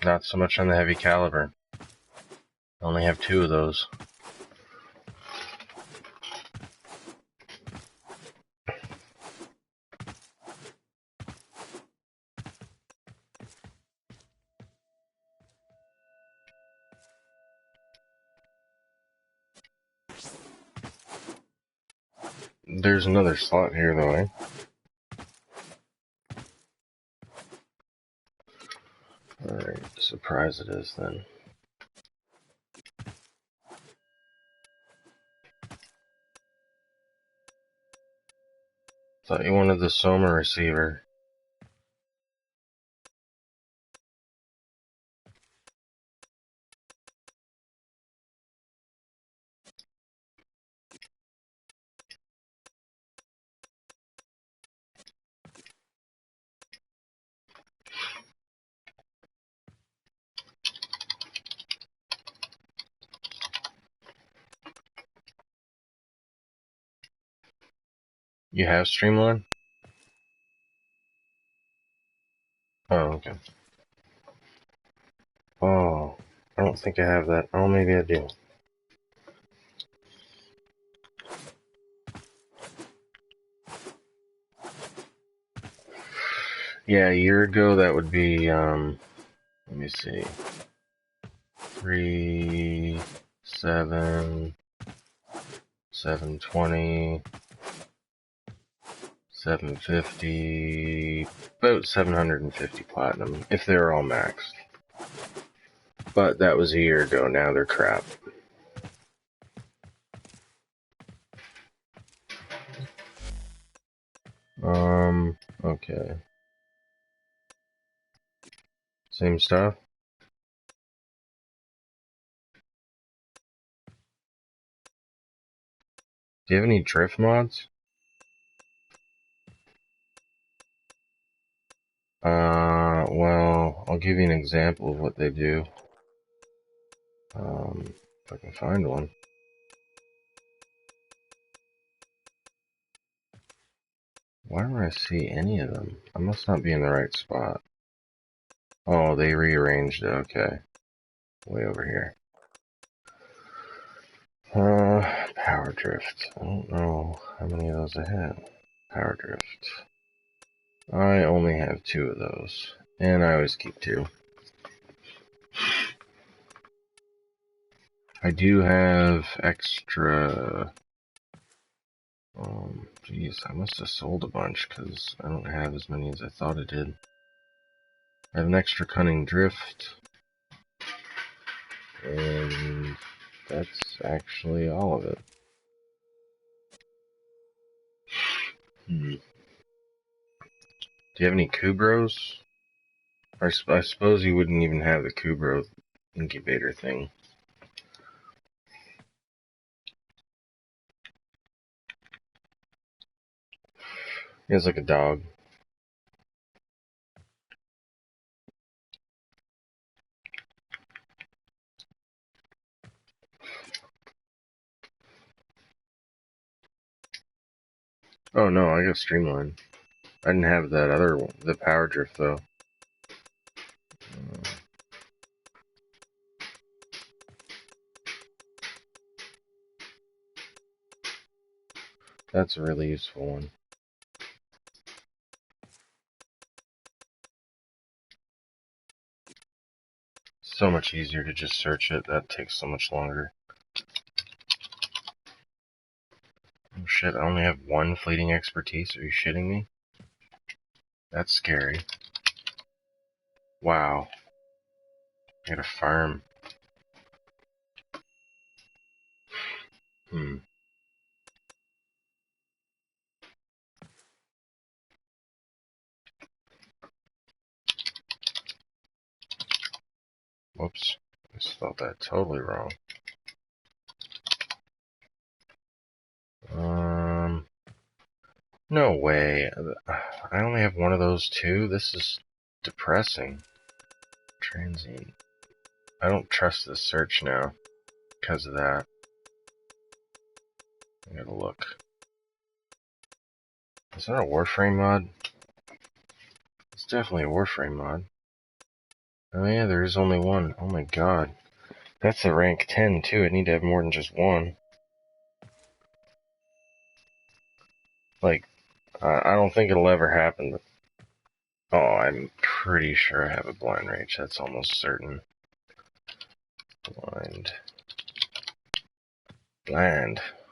Not so much on the heavy caliber. I only have 2 of those. There's another slot here though, eh? Alright, surprise it is then. Thought you wanted the Soma receiver. You have Streamline? Oh, okay. Oh, I don't think I have that. Oh, maybe I do. Yeah, a year ago that would be, let me see. 3, 7, 720, 750, about 750 platinum, if they're all maxed. But that was a year ago, now they're crap. Okay. Same stuff? Do you have any drift mods? Well, I'll give you an example of what they do. If I can find one. Why don't I see any of them? I must not be in the right spot. Oh, they rearranged it. Okay. Way over here. Power drift. I don't know how many of those I have. Power drift. I only have 2 of those. And I always keep 2. I do have extra... Geez, I must have sold a bunch, because I don't have as many as I thought I did. I have an extra cunning drift. And that's actually all of it. Do you have any Kubros? I suppose you wouldn't even have the Kubro incubator thing. He has like a dog. Oh no, I got Streamline. I didn't have that other one, the Power Drift though. That's a really useful one. So much easier to just search it. That takes so much longer. Oh shit, I only have 1 fleeting expertise. Are you shitting me? That's scary. Wow. I got a farm. Whoops. I spelled that totally wrong. No way. I only have 1 of those too? This is depressing. Transient. I don't trust this search now because of that. I gotta look. Is that a Warframe mod? It's definitely a Warframe mod. Oh yeah, there is only 1. Oh my god. That's a rank 10 too. I need to have more than just 1. Like, I don't think it'll ever happen, but... Oh, I'm pretty sure I have a blind rage. That's almost certain. Blind.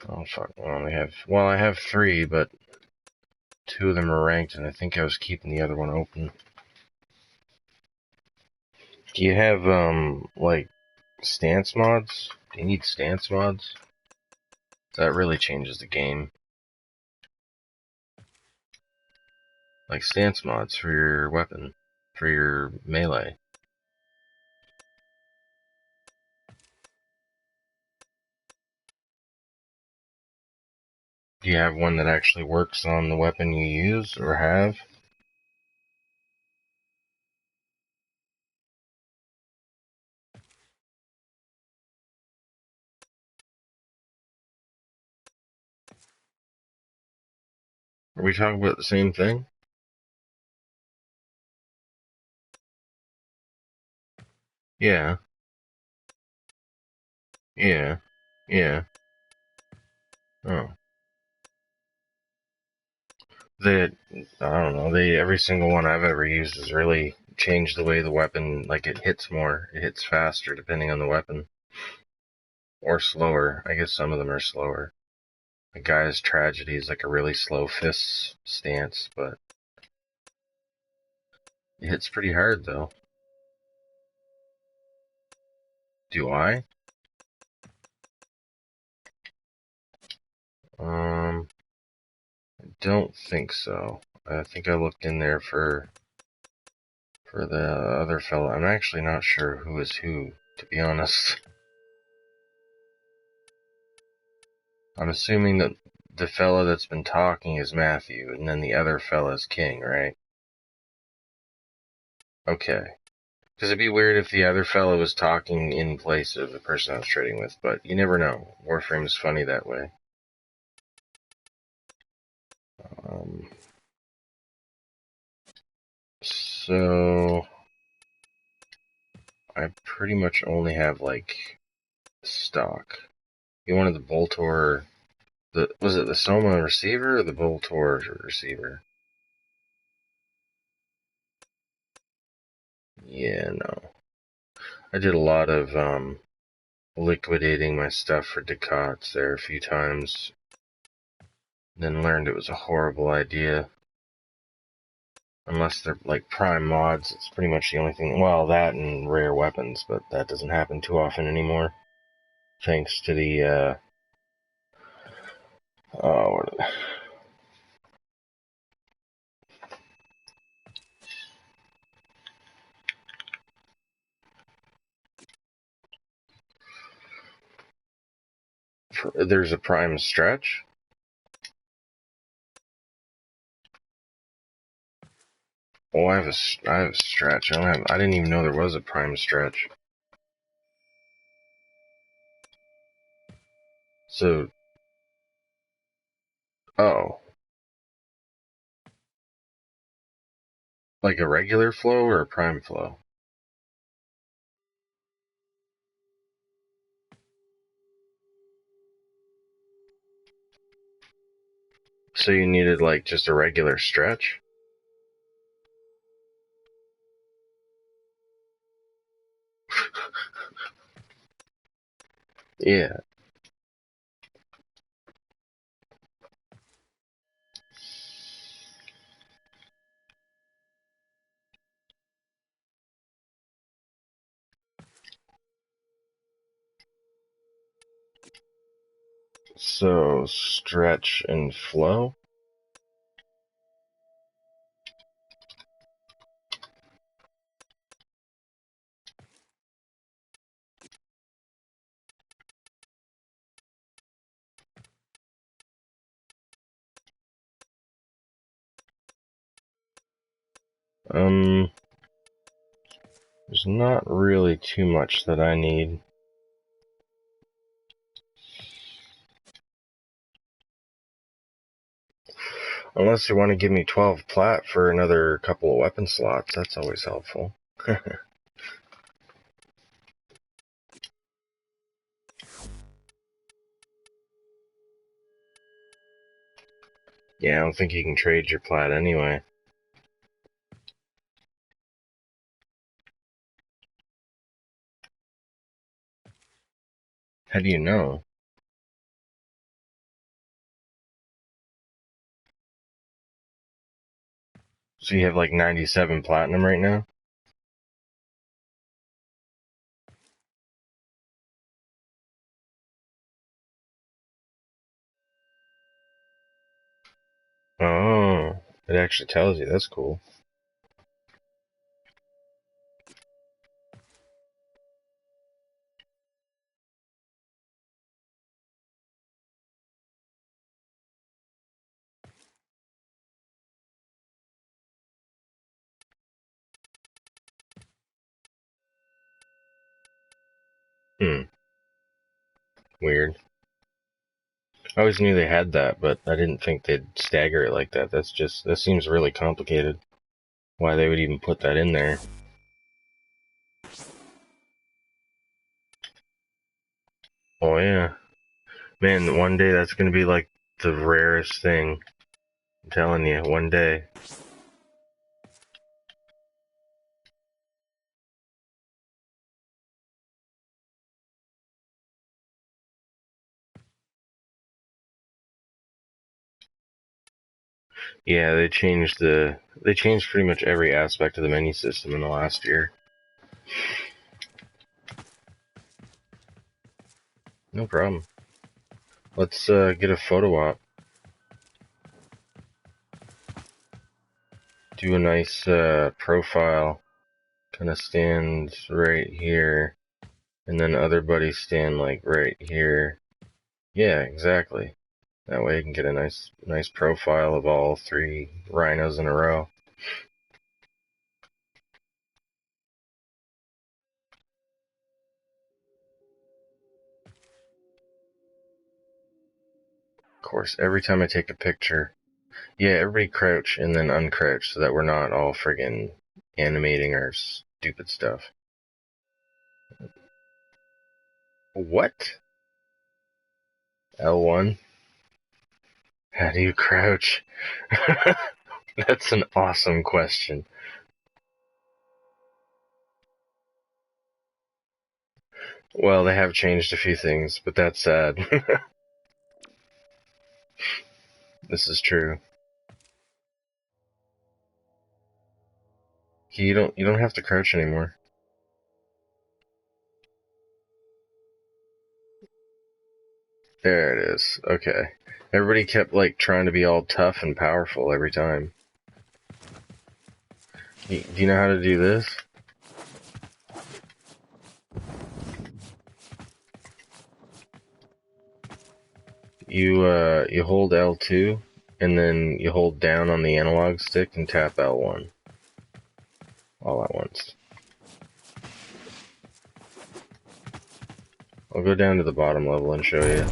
Oh fuck. I have 3, but 2 of them are ranked, and I think I was keeping the other one open. Do you have, like, stance mods? Do you need stance mods? That really changes the game. Like stance mods for your weapon, for your melee. Do you have one that actually works on the weapon you use, or have? Are we talking about the same thing? Yeah. Yeah. Yeah. Oh. I don't know, every single one I've ever used has really changed the way the weapon, like, it hits more. It hits faster depending on the weapon. Or slower. I guess some of them are slower. The Guy's Tragedy is like a really slow fist stance, but it hits pretty hard though. Do I? I don't think so. I think I looked in there for the other fellow. I'm actually not sure who is who, to be honest. I'm assuming that the fella that's been talking is Matthew, and then the other fella is King, right? Okay. Because it'd be weird if the other fella was talking in place of the person I was trading with, but you never know. Warframe is funny that way. So I pretty much only have like stock. You wanted the Boltor, was it the Soma receiver or the Boltor receiver? Yeah, no. I did a lot of liquidating my stuff for Ducats there a few times, then learned it was a horrible idea. Unless they're like prime mods, it's pretty much the only thing. Well, that and rare weapons, but that doesn't happen too often anymore. Thanks to the, what there's a prime stretch? Oh, I have a stretch. I didn't even know there was a prime stretch. So, oh. Like a regular flow or a prime flow? So you needed like just a regular stretch? Yeah. So, stretch and flow? There's not really too much that I need. Unless you want to give me 12 plat for another couple of weapon slots, that's always helpful. Yeah, I don't think you can trade your plat anyway. How do you know? So you have like 97 platinum right now? Oh, it actually tells you. That's cool. Weird. I always knew they had that, but I didn't think they'd stagger it like that. That seems really complicated. Why they would even put that in there. Oh yeah. Man, one day that's gonna be like the rarest thing. I'm telling you, one day. Yeah, they changed pretty much every aspect of the menu system in the last year. No problem. Let's get a photo op. Do a nice profile. Kind of stand right here, and then other buddies stand like right here. Yeah, exactly. That way you can get a nice profile of all three rhinos in a row. Of course, every time I take a picture, yeah, everybody crouch and then uncrouch so that we're not all friggin' animating our stupid stuff. What? L1? How do you crouch? That's an awesome question. Well, they have changed a few things, but that's sad. This is true. You don't have to crouch anymore. There it is. Okay. Everybody kept like trying to be all tough and powerful every time. Do you know how to do this? You hold L2 and then you hold down on the analog stick and tap L1 all at once. I'll go down to the bottom level and show you.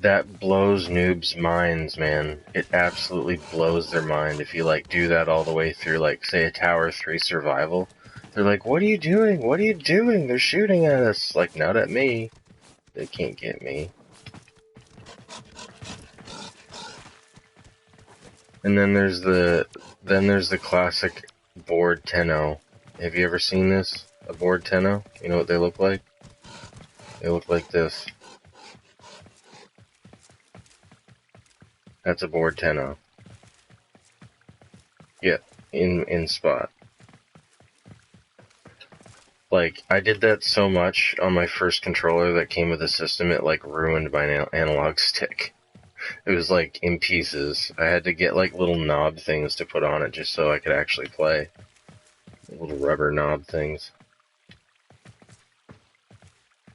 That blows noobs' minds, man. It absolutely blows their mind if you, like, do that all the way through, like, say, a Tower 3 survival. They're like, what are you doing? What are you doing? They're shooting at us. Like, not at me. They can't get me. And then there's the classic board 10-0. Have you ever seen this? A board 10-0? You know what they look like? They look like this. That's a board 10-0. Yeah, in spot. Like, I did that so much on my first controller that came with the system, it, like, ruined my analog stick. It was, like, in pieces. I had to get, like, little knob things to put on it just so I could actually play. Little rubber knob things.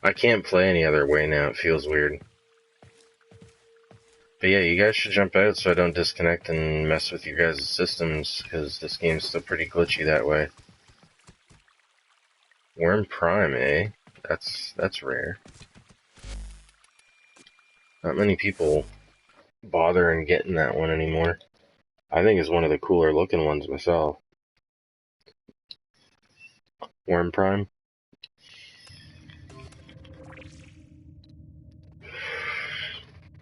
I can't play any other way now, it feels weird. But yeah, you guys should jump out so I don't disconnect and mess with you guys' systems, because this game's still pretty glitchy that way. We're in Prime, eh? That's rare. Not many people bother in getting that one anymore. I think it's one of the cooler looking ones myself. Worm Prime?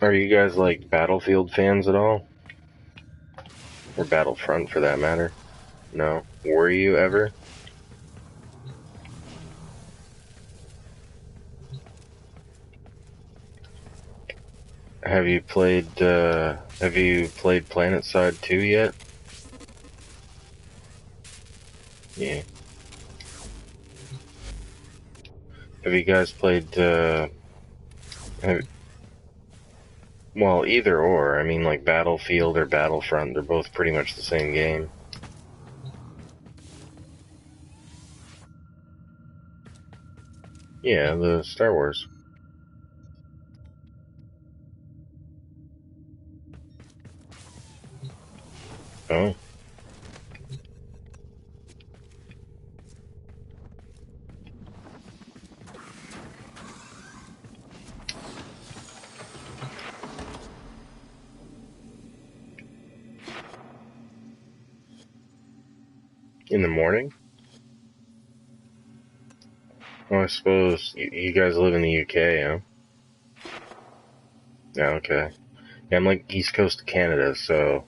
Are you guys like Battlefield fans at all? Or Battlefront for that matter? No? Were you ever? Have you played PlanetSide 2 yet? Yeah. Have you guys played, well, either or. I mean, like Battlefield or Battlefront, they're both pretty much the same game. Yeah, the Star Wars. Oh. In the morning? Well, I suppose you guys live in the UK, huh? Yeah, okay. Yeah, I'm like East Coast of Canada, so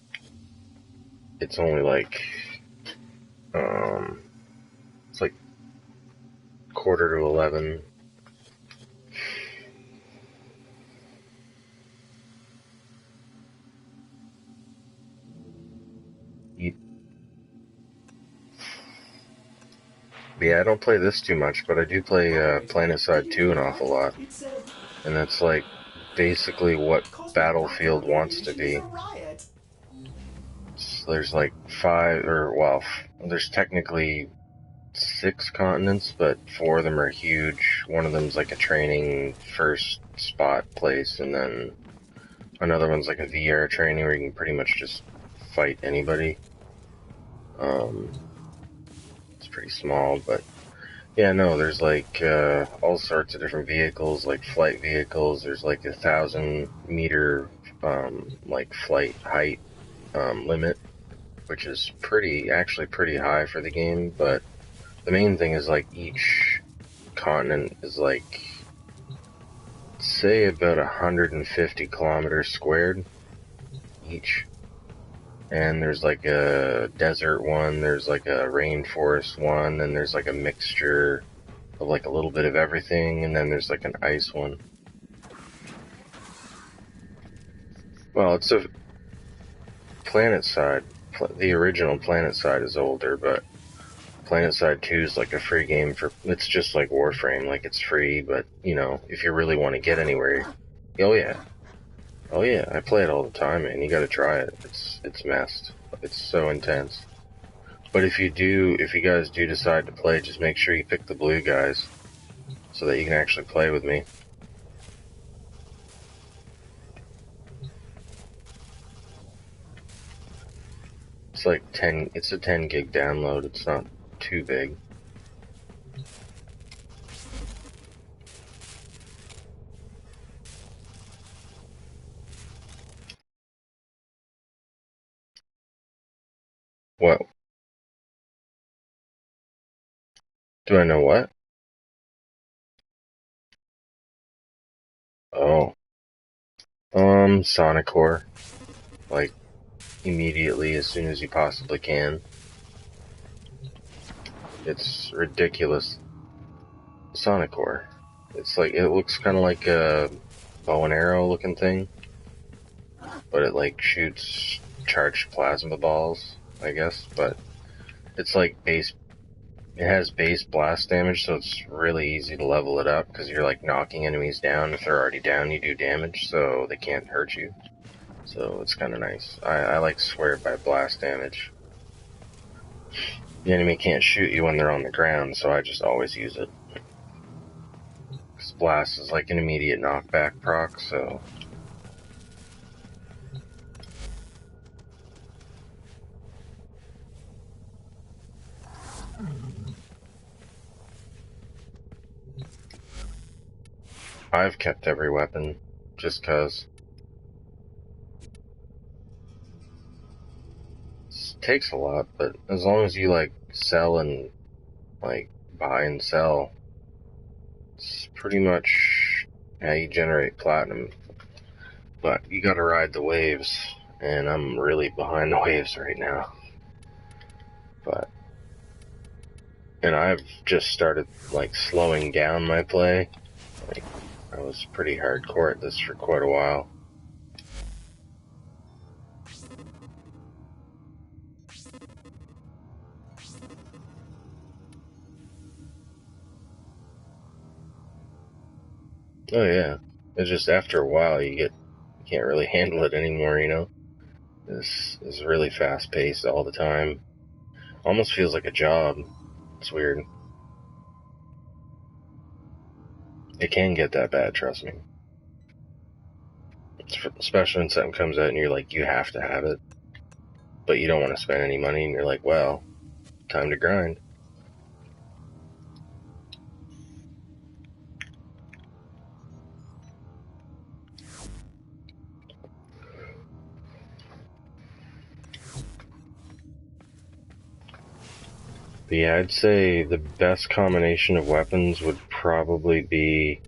it's only like, it's like 10:45. But yeah, I don't play this too much, but I do play PlanetSide 2 an awful lot. It's And that's like basically what Battlefield wants to be. There's like there's technically 6 continents, but 4 of them are huge. One of them's like a training first spot place, and then another one's like a VR training where you can pretty much just fight anybody. It's pretty small, but yeah, no, there's like all sorts of different vehicles, like flight vehicles. There's like 1,000-meter like flight height limit, which is actually pretty high for the game. But the main thing is like each continent is like, say, about 150 kilometers squared each. And there's like a desert one, there's like a rainforest one, and there's like a mixture of like a little bit of everything, and then there's like an ice one. Well, it's a PlanetSide. The original PlanetSide is older, but PlanetSide 2 is like a free game it's just like Warframe, like it's free, but you know, if you really want to get anywhere, oh yeah, I play it all the time, man. You gotta try it. It's messed. It's so intense. But if you guys do decide to play, just make sure you pick the blue guys so that you can actually play with me. It's like it's a 10 gig download. It's not too big. What? Do I know what? Oh. Sonic Core. Like, immediately, as soon as you possibly can. It's ridiculous. Sonic Core. It's like, it looks kind of like a bow and arrow looking thing. But it like shoots charged plasma balls, I guess. But it's like it has base blast damage, so it's really easy to level it up because you're like knocking enemies down. If they're already down, you do damage, so they can't hurt you. So it's kind of nice. I like swear by blast damage. The enemy can't shoot you when they're on the ground, so I just always use it. Because blast is like an immediate knockback proc, so... I've kept every weapon, just cause. It takes a lot, but as long as you like sell and like buy and sell, it's pretty much how you generate platinum. But you gotta ride the waves, and I'm really behind the waves right now. And I've just started like slowing down my play. Like, I was pretty hardcore at this for quite a while. Oh yeah, it's just after a while you can't really handle it anymore, you know? This is really fast paced all the time. Almost feels like a job. It's weird. It can get that bad, trust me. Especially when something comes out and you're like, you have to have it. But you don't want to spend any money, and you're like, well, time to grind. But yeah, I'd say the best combination of weapons would probably be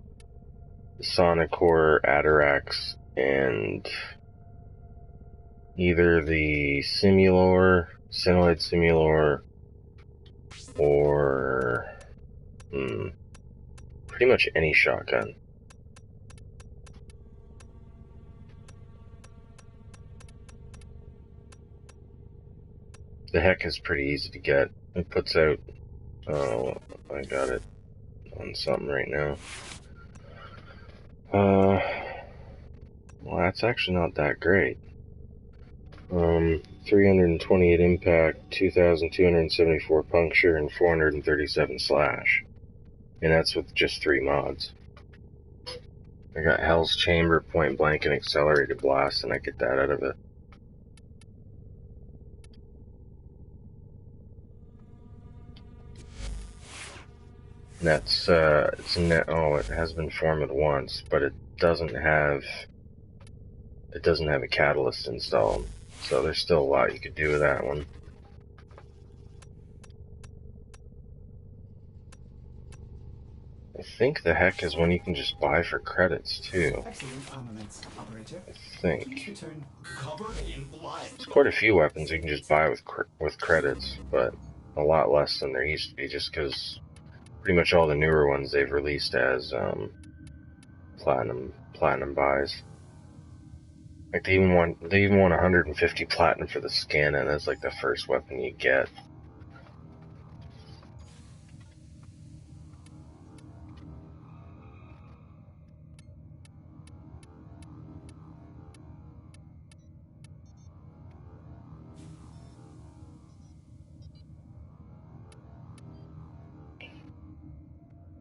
Sonic Core, Atarax, and either the Simulor, Sinoid Simulor, or pretty much any shotgun. The Heck is pretty easy to get. It puts out Oh, I got it on something right now. Well, that's actually not that great. 328 impact, 2,274 puncture, and 437 slash. And that's with just 3 mods. I got Hell's Chamber, Point Blank, and Accelerated Blast, and I get that out of it. And that's, it has been formed once, but it doesn't have a catalyst installed. So there's still a lot you could do with that one. I think the heck is one you can just buy for credits too. Excellent armaments, operator. I think. Please return. Covered in blood. There's quite a few weapons you can just buy with credits, but a lot less than there used to be, just because pretty much all the newer ones they've released as platinum buys. Like they even want 150 platinum for the skin, and that's like the first weapon you get.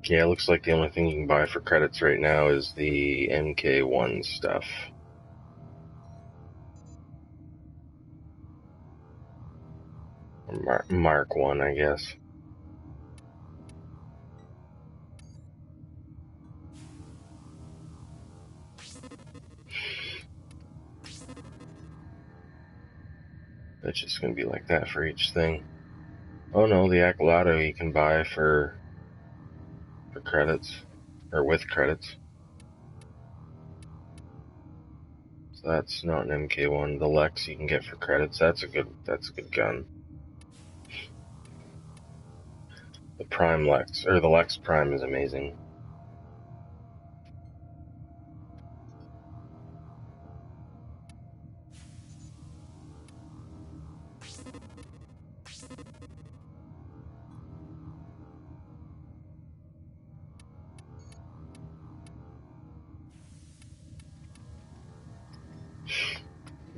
Yeah, it looks like the only thing you can buy for credits right now is the MK1 stuff. Or Mark 1, I guess. It's just gonna be like that for each thing. Oh no, the Accolado you can buy for credits, or with credits. So that's not an MK1. The Lex you can get for credits. That's a good gun. The Prime Lex, or the Lex Prime, is amazing.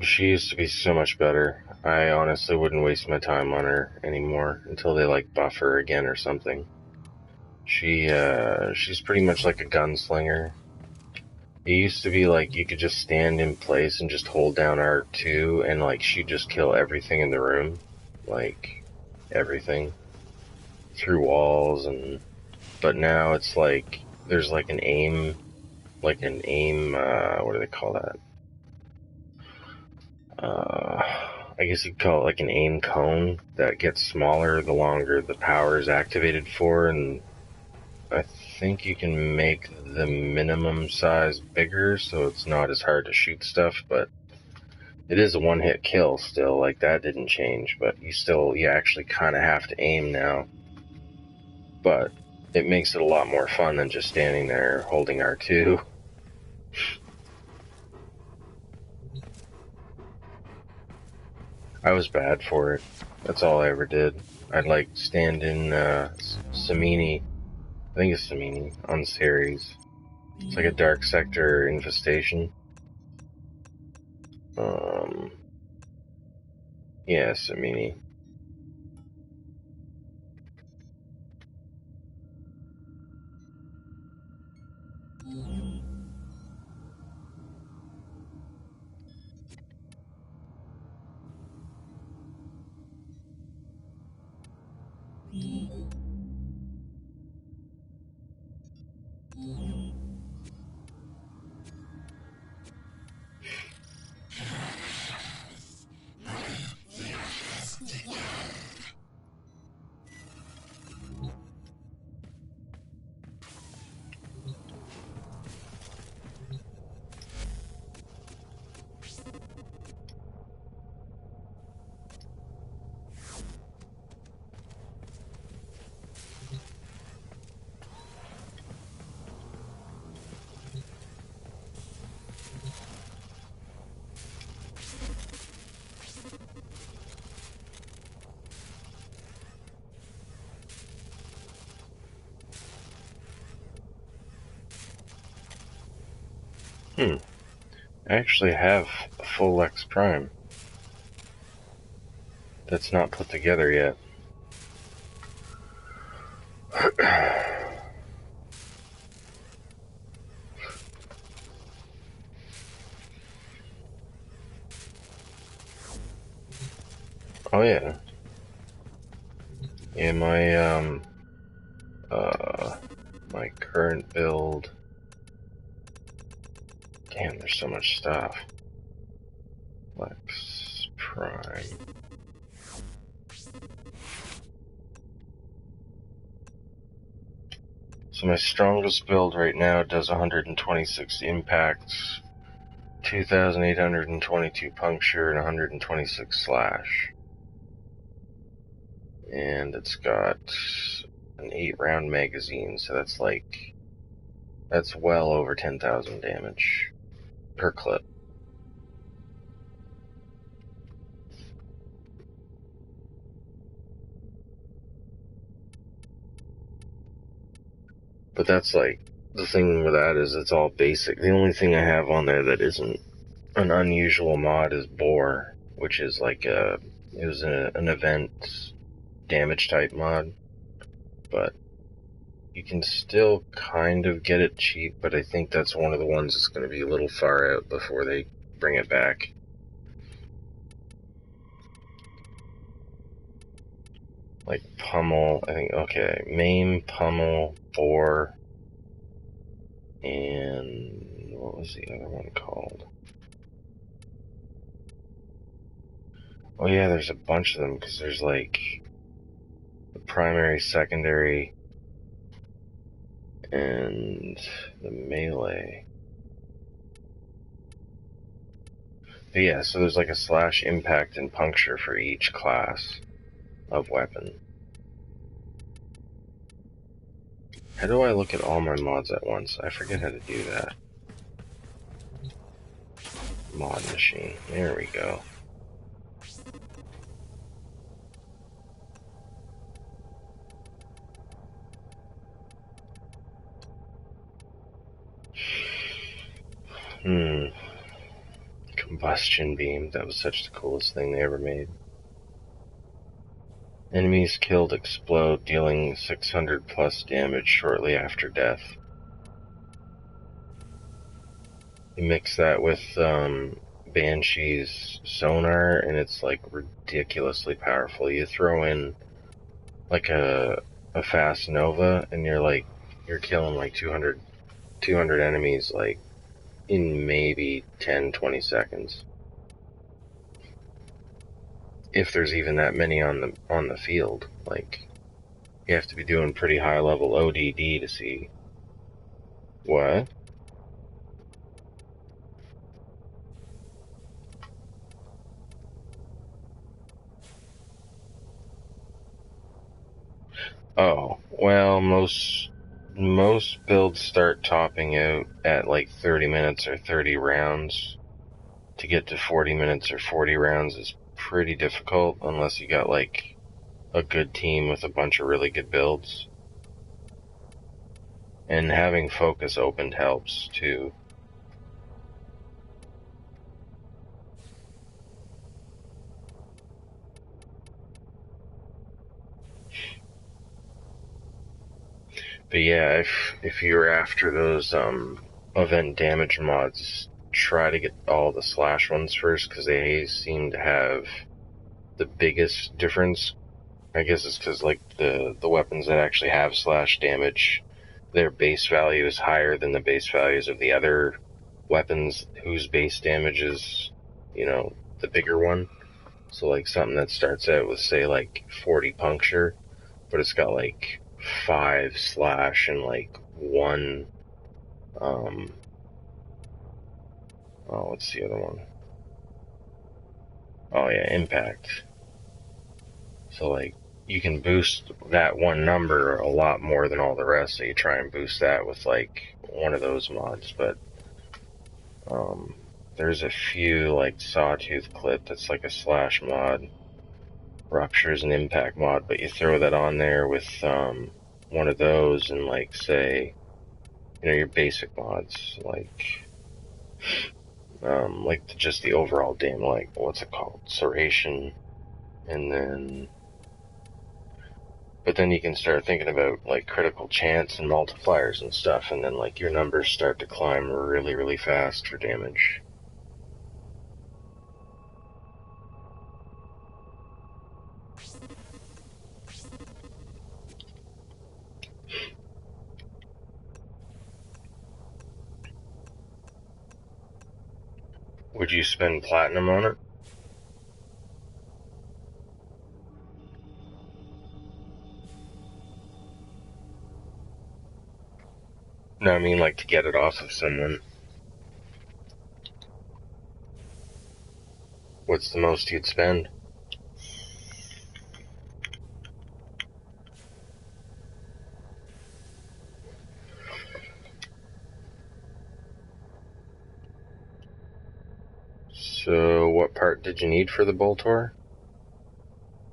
She used to be so much better. I honestly wouldn't waste my time on her anymore until they like buff her again or something. She's pretty much like a gunslinger. It used to be like you could just stand in place and just hold down R2 and like she'd just kill everything in the room. Like everything. Through walls but now it's like there's like an aim what do they call that? I guess you'd call it like an aim cone that gets smaller the longer the power is activated for, and I think you can make the minimum size bigger so it's not as hard to shoot stuff, but it is a one-hit kill still. Like, that didn't change, but you actually kind of have to aim now. But it makes it a lot more fun than just standing there holding R2. I was bad for it. That's all I ever did. I'd like stand in Samini. I think it's Samini on Ceres. It's like a dark sector infestation. Yeah, Samini. I actually have a full X Prime. That's not put together yet. Oh yeah. Yeah, my current build. Damn, there's so much stuff. Lex Prime. So my strongest build right now does 126 impact, 2,822 puncture, and 126 slash. And it's got an 8-round magazine, so that's well over 10,000 damage per clip. But that's like, the thing with that is it's all basic. The only thing I have on there that isn't an unusual mod is Boar, which is like it was an event damage type mod. But you can still kind of get it cheap, but I think that's one of the ones that's going to be a little far out before they bring it back. Like Pummel, I think, okay, Maim, Pummel, Boar, and what was the other one called? Oh yeah, there's a bunch of them, because there's like the primary, secondary, and the melee. But yeah, so there's like a slash, impact, and puncture for each class of weapon. How do I look at all my mods at once? I forget how to do that. Mod machine. There we go. Combustion beam. That was such the coolest thing they ever made. Enemies killed explode, dealing 600 plus damage shortly after death. You mix that with Banshee's sonar, and it's like ridiculously powerful. You throw in like a fast Nova, and you're killing like 200 enemies like in maybe 10-20 seconds. If there's even that many on the field. Like, you have to be doing pretty high level ODD to see. What? Oh, well, most builds start topping out at like 30 minutes or 30 rounds. To get to 40 minutes or 40 rounds is pretty difficult unless you got like a good team with a bunch of really good builds. And having focus opened helps too. But yeah, if you're after those event damage mods, try to get all the slash ones first, because they seem to have the biggest difference. I guess it's because like the weapons that actually have slash damage, their base value is higher than the base values of the other weapons whose base damage is, the bigger one. So like something that starts out with say like 40 puncture, but it's got like 5 slash and like 1 what's the other one? Oh yeah, impact. So like you can boost that one number a lot more than all the rest, so you try and boost that with like one of those mods. But there's a few, like Sawtooth Clip that's like a slash mod, Rupture's an impact mod, but you throw that on there with one of those and like say, your basic mods like Like just the overall damn, like, what's it called? Serration. And then... But then you can start thinking about, like, critical chance and multipliers and stuff, and then, like, your numbers start to climb really, really fast for damage. Would you spend platinum on it? No, I mean, like, to get it off of someone. What's the most you'd spend? So, what part did you need for the Boltor?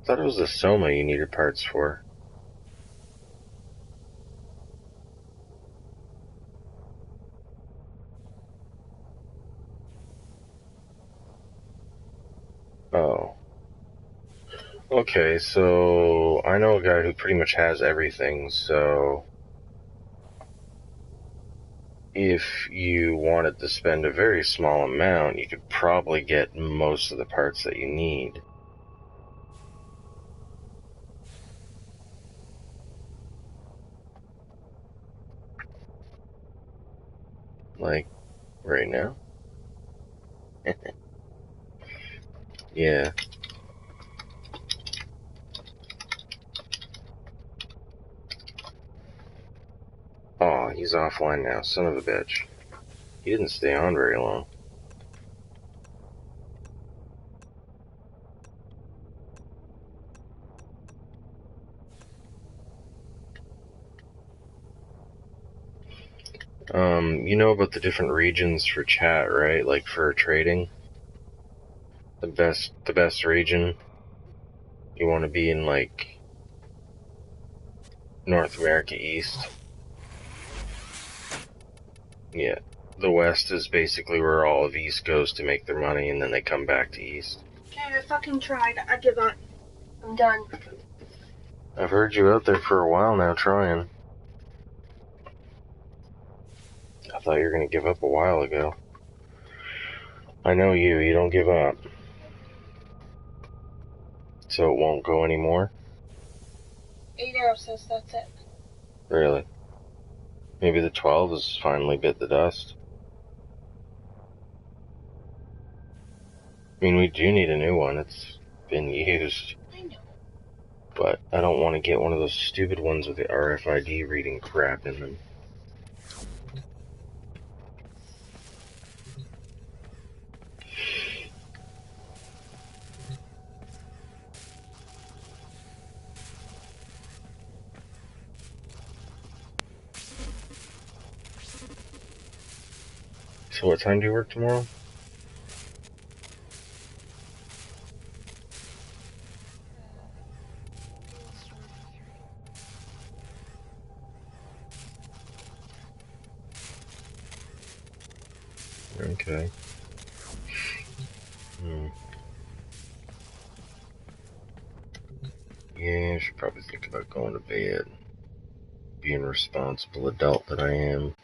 I thought it was the Soma you needed parts for. Oh. Okay, so I know a guy who pretty much has everything, so if you wanted to spend a very small amount, you could probably get most of the parts that you need. Like, right now? Yeah. Oh, he's offline now, son of a bitch. He didn't stay on very long. You know about the different regions for chat, right? Like for trading? The best region. You want to be in, like, North America East. Yeah. The West is basically where all of East goes to make their money, and then they come back to East. Okay, I fucking tried. I give up. I'm done. I've heard you out there for a while now trying. I thought you were going to give up a while ago. I know you don't give up. So it won't go anymore? 8 arrow says that's it. Really? Maybe the 12 has finally bit the dust. I mean, we do need a new one. It's been used. I know. But I don't want to get one of those stupid ones with the RFID reading crap in them. So what time do you work tomorrow? Okay. Yeah, I should probably think about going to bed. Being a responsible adult that I am.